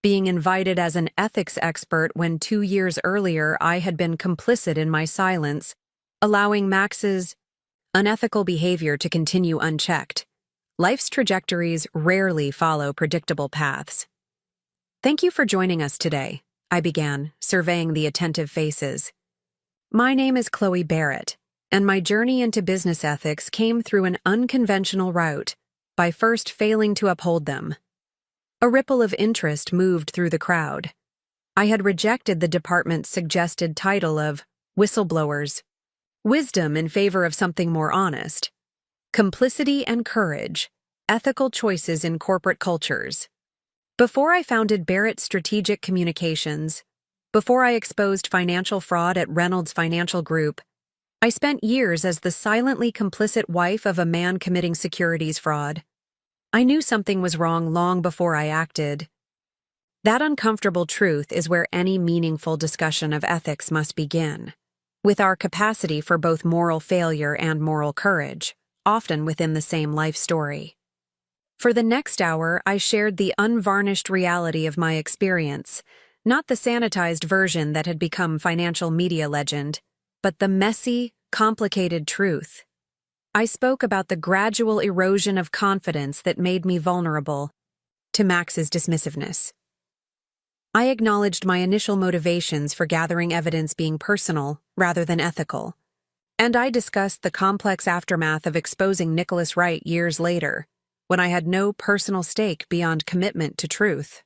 Being invited as an ethics expert when 2 years earlier I had been complicit in my silence, allowing Max's unethical behavior to continue unchecked. Life's trajectories rarely follow predictable paths. "Thank you for joining us today," I began, surveying the attentive faces. "My name is Chloe Barrett, and my journey into business ethics came through an unconventional route, by first failing to uphold them." A ripple of interest moved through the crowd. I had rejected the department's suggested title of whistleblowers. Wisdom in favor of something more honest. Complicity and courage, ethical choices in corporate cultures. Before I founded Barrett Strategic Communications, before I exposed financial fraud at Reynolds Financial Group, I spent years as the silently complicit wife of a man committing securities fraud. I knew something was wrong long before I acted. That uncomfortable truth is where any meaningful discussion of ethics must begin, with our capacity for both moral failure and moral courage, often within the same life story. For the next hour, I shared the unvarnished reality of my experience, not the sanitized version that had become financial media legend, but the messy, complicated truth. I spoke about the gradual erosion of confidence that made me vulnerable to Max's dismissiveness. I acknowledged my initial motivations for gathering evidence being personal rather than ethical, and I discussed the complex aftermath of exposing Nicholas Wright years later, when I had no personal stake beyond commitment to truth.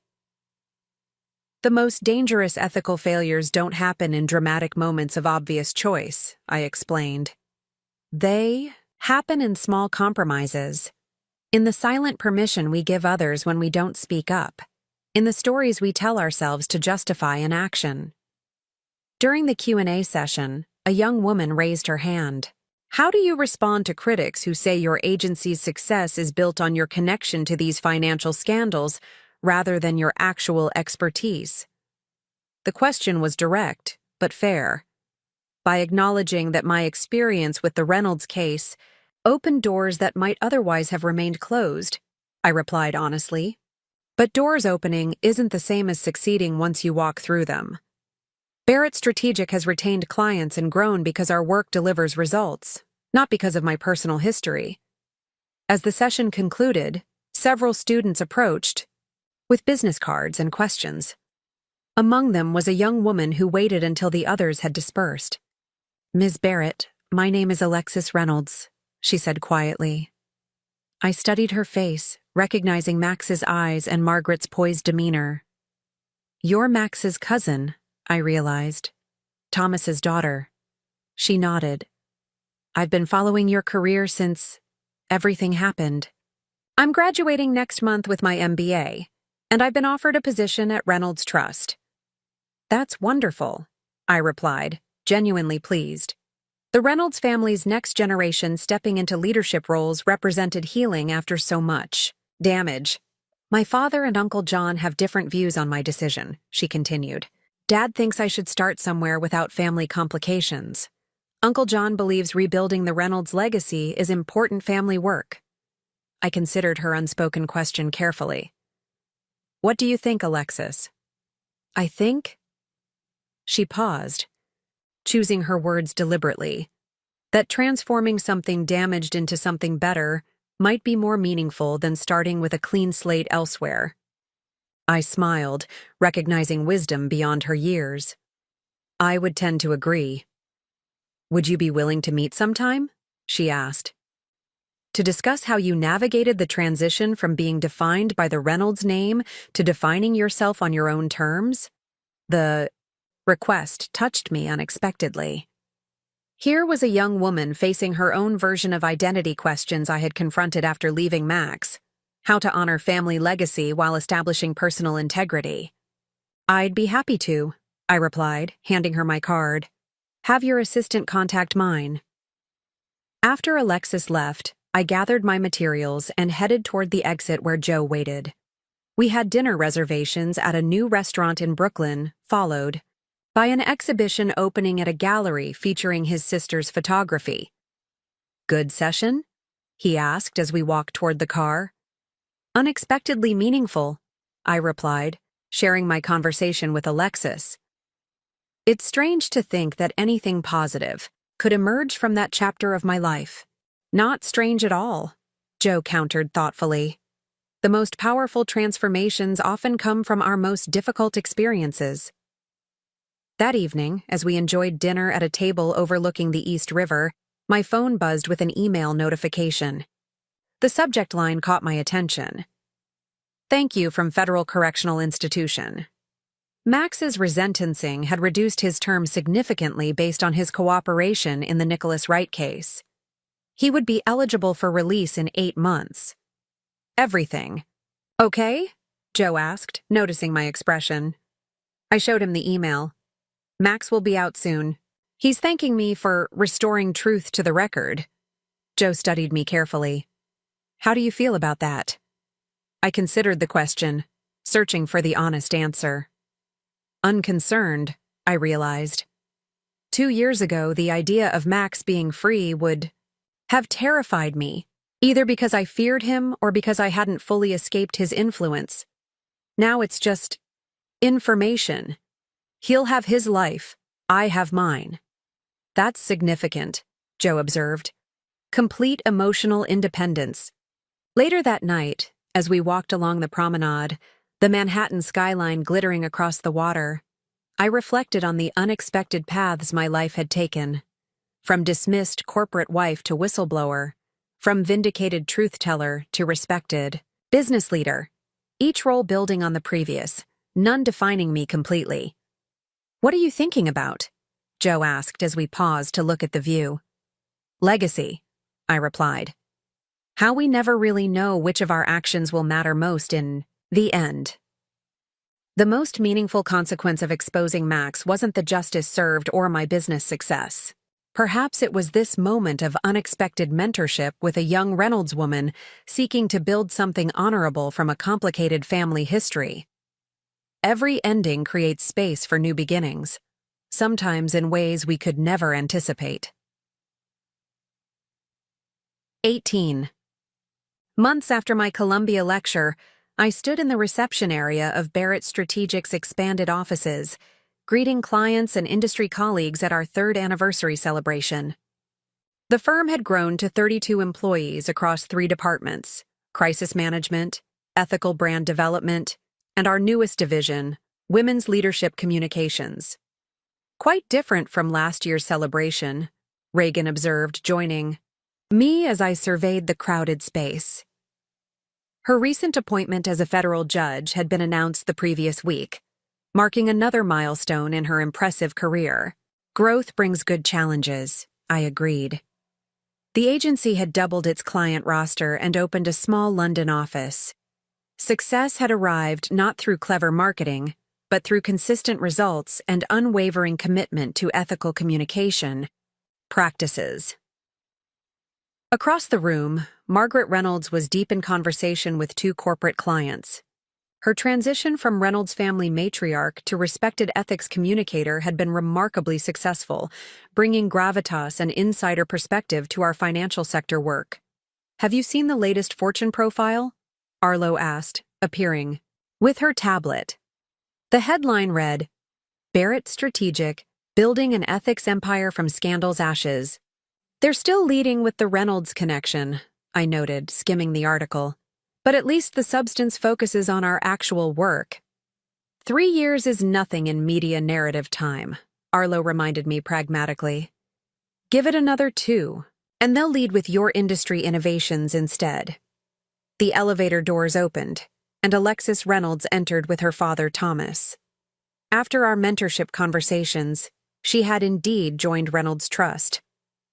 The most dangerous ethical failures don't happen in dramatic moments of obvious choice, I explained. They happen in small compromises, in the silent permission we give others when we don't speak up, in the stories we tell ourselves to justify an action. During the Q&A session, a young woman raised her hand. "How do you respond to critics who say your agency's success is built on your connection to these financial scandals rather than your actual expertise?" The question was direct, but fair. By acknowledging that my experience with the Reynolds case opened doors that might otherwise have remained closed, I replied honestly. But doors opening isn't the same as succeeding once you walk through them. Barrett Strategic has retained clients and grown because our work delivers results, not because of my personal history. As the session concluded, several students approached with business cards and questions. Among them was a young woman who waited until the others had dispersed. "Ms. Barrett, my name is Alexis Reynolds," she said quietly. I studied her face, recognizing Max's eyes and Margaret's poised demeanor. "You're Max's cousin," I realized. "Thomas's daughter." She nodded. "I've been following your career since everything happened. I'm graduating next month with my MBA, and I've been offered a position at Reynolds Trust." "That's wonderful," I replied, genuinely pleased. The Reynolds family's next generation stepping into leadership roles represented healing after so much damage. "My father and Uncle John have different views on my decision," she continued. "Dad thinks I should start somewhere without family complications. Uncle John believes rebuilding the Reynolds legacy is important family work." I considered her unspoken question carefully. "What do you think, Alexis?" "I think—" She paused, choosing her words deliberately, that transforming something damaged into something better might be more meaningful than starting with a clean slate elsewhere. I smiled, recognizing wisdom beyond her years. "I would tend to agree." "Would you be willing to meet sometime?" she asked. "To discuss how you navigated the transition from being defined by the Reynolds name to defining yourself on your own terms?" The request touched me unexpectedly. Here was a young woman facing her own version of identity questions I had confronted after leaving Max: how to honor family legacy while establishing personal integrity. "I'd be happy to," I replied, handing her my card. "Have your assistant contact mine." After Alexis left, I gathered my materials and headed toward the exit where Joe waited. We had dinner reservations at a new restaurant in Brooklyn, followed by an exhibition opening at a gallery featuring his sister's photography. "Good session?" he asked as we walked toward the car. "Unexpectedly meaningful," I replied, sharing my conversation with Alexis. It's strange to think that anything positive could emerge from that chapter of my life. "Not strange at all," Joe countered thoughtfully. "The most powerful transformations often come from our most difficult experiences." That evening, as we enjoyed dinner at a table overlooking the East River, my phone buzzed with an email notification. The subject line caught my attention. "Thank you from Federal Correctional Institution." Max's resentencing had reduced his term significantly based on his cooperation in the Nicholas Wright case. He would be eligible for release in 8 months. "Everything okay?" Joe asked, noticing my expression. I showed him the email. "Max will be out soon. He's thanking me for restoring truth to the record." Joe studied me carefully. "How do you feel about that?" I considered the question, searching for the honest answer. Unconcerned, I realized. 2 years ago, the idea of Max being free would have terrified me, either because I feared him or because I hadn't fully escaped his influence. Now it's just information. He'll have his life, I have mine. "That's significant," Joe observed. "Complete emotional independence." Later that night, as we walked along the promenade, the Manhattan skyline glittering across the water, I reflected on the unexpected paths my life had taken. From dismissed corporate wife to whistleblower, from vindicated truth-teller to respected business leader, each role building on the previous, none defining me completely. "What are you thinking about?" Joe asked as we paused to look at the view. "Legacy," I replied. "How we never really know which of our actions will matter most in the end." The most meaningful consequence of exposing Max wasn't the justice served or my business success. Perhaps it was this moment of unexpected mentorship with a young Reynolds woman seeking to build something honorable from a complicated family history. Every ending creates space for new beginnings, sometimes in ways we could never anticipate. 18. Months after my Columbia lecture, I stood in the reception area of Barrett Strategic's expanded offices, greeting clients and industry colleagues at our 3rd anniversary celebration. The firm had grown to 32 employees across 3 departments: crisis management, ethical brand development, and our newest division, women's leadership communications. "Quite different from last year's celebration," Reagan observed, joining me as I surveyed the crowded space. Her recent appointment as a federal judge had been announced the previous week, marking another milestone in her impressive career. "Growth brings good challenges," I agreed. The agency had doubled its client roster and opened a small London office. Success had arrived not through clever marketing, but through consistent results and unwavering commitment to ethical communication practices. Across the room, Margaret Reynolds was deep in conversation with 2 corporate clients. Her transition from Reynolds family matriarch to respected ethics communicator had been remarkably successful, bringing gravitas and insider perspective to our financial sector work. "Have you seen the latest Fortune profile?" Arlo asked, appearing with her tablet. The headline read, "Barrett Strategic, Building an Ethics Empire from Scandal's Ashes." "They're still leading with the Reynolds connection," I noted, skimming the article. "But at least the substance focuses on our actual work." 3 years is nothing in media narrative time, Arlo reminded me pragmatically. "Give it another 2, and they'll lead with your industry innovations instead." The elevator doors opened, and Alexis Reynolds entered with her father Thomas. After our mentorship conversations, she had indeed joined Reynolds Trust,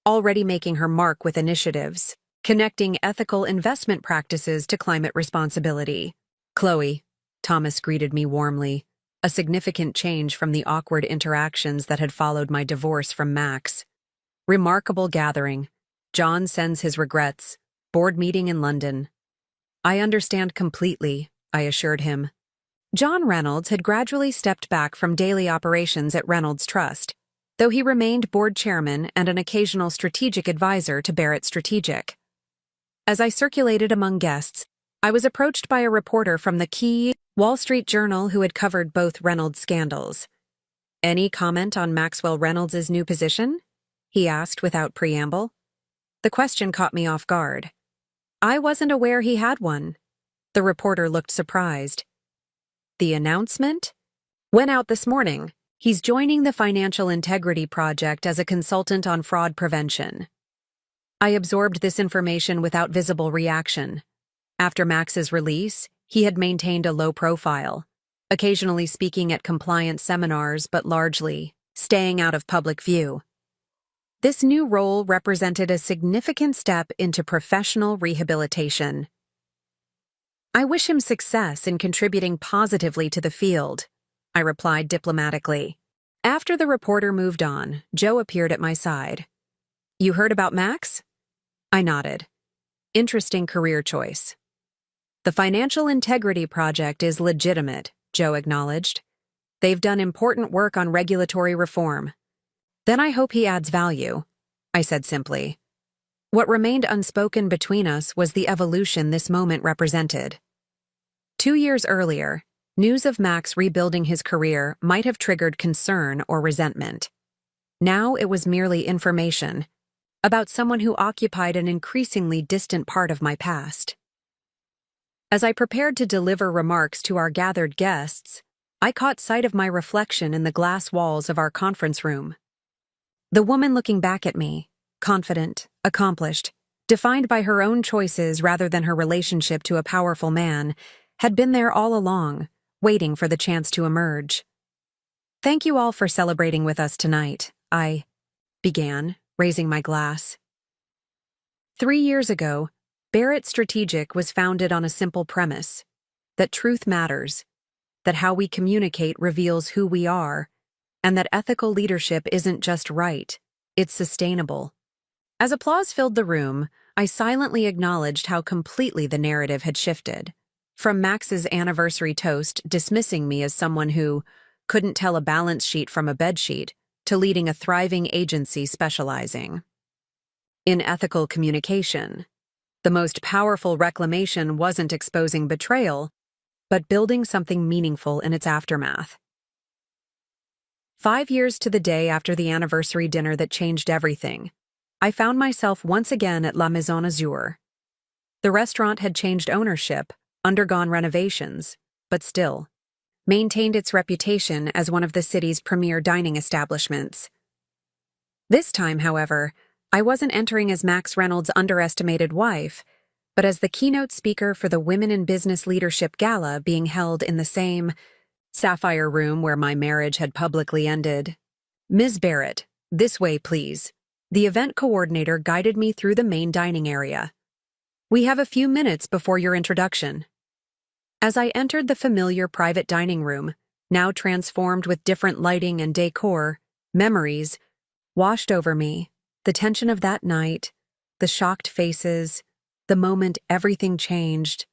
already making her mark with initiatives, connecting ethical investment practices to climate responsibility. "Chloe," Thomas greeted me warmly, a significant change from the awkward interactions that had followed my divorce from Max. "Remarkable gathering. John sends his regrets. Board meeting in London." "I understand completely," I assured him. John Reynolds had gradually stepped back from daily operations at Reynolds Trust, though he remained board chairman and an occasional strategic advisor to Barrett Strategic. As I circulated among guests, I was approached by a reporter from the key Wall Street Journal who had covered both Reynolds scandals. "Any comment on Maxwell Reynolds' new position?" he asked without preamble. The question caught me off guard. I wasn't aware he had one. The reporter looked surprised. "The announcement went out this morning. He's joining the Financial Integrity Project as a consultant on fraud prevention." I absorbed this information without visible reaction. After Max's release, he had maintained a low profile, occasionally speaking at compliance seminars but largely staying out of public view. This new role represented a significant step into professional rehabilitation. "I wish him success in contributing positively to the field," I replied diplomatically. After the reporter moved on, Joe appeared at my side. "You heard about Max?" I nodded. "Interesting career choice." "The Financial Integrity Project is legitimate," Joe acknowledged. "They've done important work on regulatory reform." "Then I hope he adds value," I said simply. What remained unspoken between us was the evolution this moment represented. 2 years earlier, news of Max rebuilding his career might have triggered concern or resentment. Now it was merely information about someone who occupied an increasingly distant part of my past. As I prepared to deliver remarks to our gathered guests, I caught sight of my reflection in the glass walls of our conference room. The woman looking back at me, confident, accomplished, defined by her own choices rather than her relationship to a powerful man, had been there all along, waiting for the chance to emerge. "Thank you all for celebrating with us tonight," I began, raising my glass. 3 years ago, Barrett Strategic was founded on a simple premise: that truth matters, that how we communicate reveals who we are, and that ethical leadership isn't just right, it's sustainable. As applause filled the room, I silently acknowledged how completely the narrative had shifted. From Max's anniversary toast dismissing me as someone who couldn't tell a balance sheet from a bedsheet, to leading a thriving agency specializing in ethical communication. The most powerful reclamation wasn't exposing betrayal, but building something meaningful in its aftermath. 5 years to the day after the anniversary dinner that changed everything, I found myself once again at La Maison Azur. The restaurant had changed ownership, undergone renovations, but still maintained its reputation as one of the city's premier dining establishments. This time, however, I wasn't entering as Max Reynolds' underestimated wife, but as the keynote speaker for the Women in Business Leadership Gala being held in the same sapphire room where my marriage had publicly ended. "Ms. Barrett, this way, please." The event coordinator guided me through the main dining area. "We have a few minutes before your introduction." As I entered the familiar private dining room, now transformed with different lighting and decor, memories washed over me. The tension of that night, the shocked faces, the moment everything changed.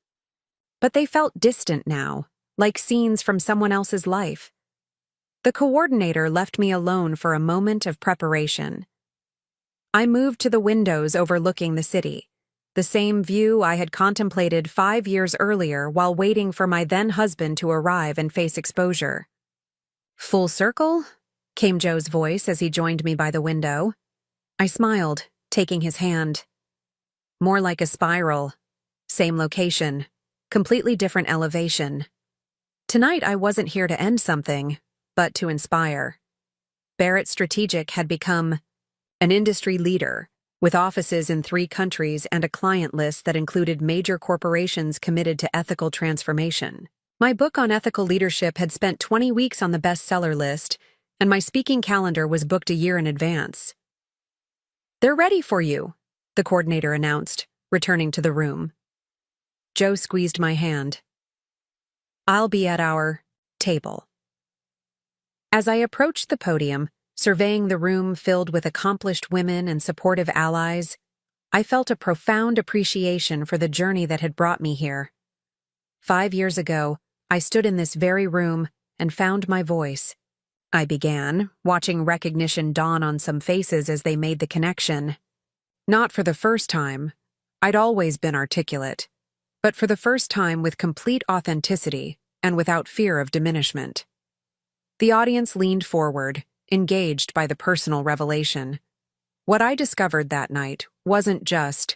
But they felt distant now, like scenes from someone else's life. The coordinator left me alone for a moment of preparation. I moved to the windows overlooking the city, the same view I had contemplated 5 years earlier while waiting for my then-husband to arrive and face exposure. "Full circle?" came Joe's voice as he joined me by the window. I smiled, taking his hand. "More like a spiral. Same location, completely different elevation. Tonight I wasn't here to end something, but to inspire." Barrett Strategic had become an industry leader, with offices in 3 countries and a client list that included major corporations committed to ethical transformation. My book on ethical leadership had spent 20 weeks on the bestseller list, and my speaking calendar was booked a year in advance. "They're ready for you," the coordinator announced, returning to the room. Joe squeezed my hand. "I'll be at our table." As I approached the podium, surveying the room filled with accomplished women and supportive allies, I felt a profound appreciation for the journey that had brought me here. 5 years ago, I stood in this very room and found my voice. I began, watching recognition dawn on some faces as they made the connection. Not for the first time. I'd always been articulate. But for the first time with complete authenticity and without fear of diminishment. The audience leaned forward, engaged by the personal revelation. What I discovered that night wasn't just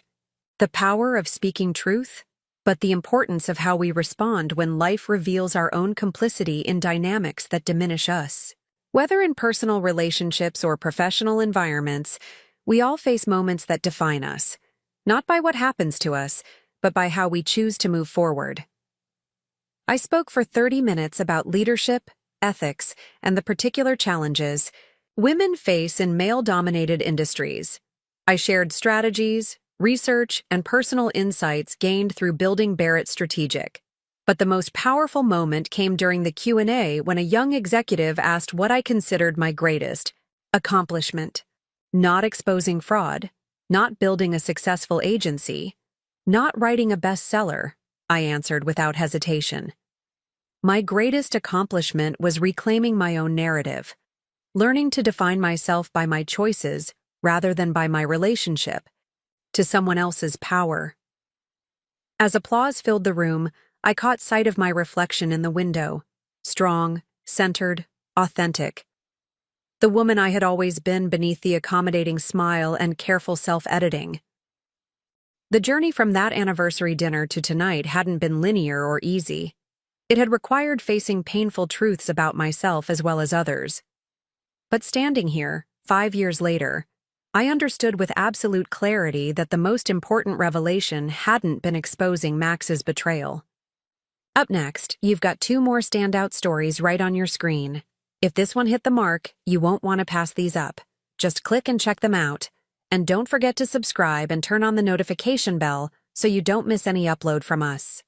the power of speaking truth, but the importance of how we respond when life reveals our own complicity in dynamics that diminish us. Whether in personal relationships or professional environments, we all face moments that define us, not by what happens to us, but by how we choose to move forward. I spoke for 30 minutes about leadership, ethics, and the particular challenges women face in male-dominated industries. I shared strategies, research, and personal insights gained through building Barrett Strategic. But the most powerful moment came during the Q&A when a young executive asked what I considered my greatest accomplishment. Not exposing fraud, not building a successful agency, not writing a bestseller, I answered without hesitation. My greatest accomplishment was reclaiming my own narrative, learning to define myself by my choices rather than by my relationship to someone else's power. As applause filled the room, I caught sight of my reflection in the window, strong, centered, authentic. The woman I had always been beneath the accommodating smile and careful self-editing. The journey from that anniversary dinner to tonight hadn't been linear or easy. It had required facing painful truths about myself as well as others. But standing here, 5 years later, I understood with absolute clarity that the most important revelation hadn't been exposing Max's betrayal. Up next, you've got 2 more standout stories right on your screen. If this one hit the mark, you won't want to pass these up. Just click and check them out. And don't forget to subscribe and turn on the notification bell so you don't miss any upload from us.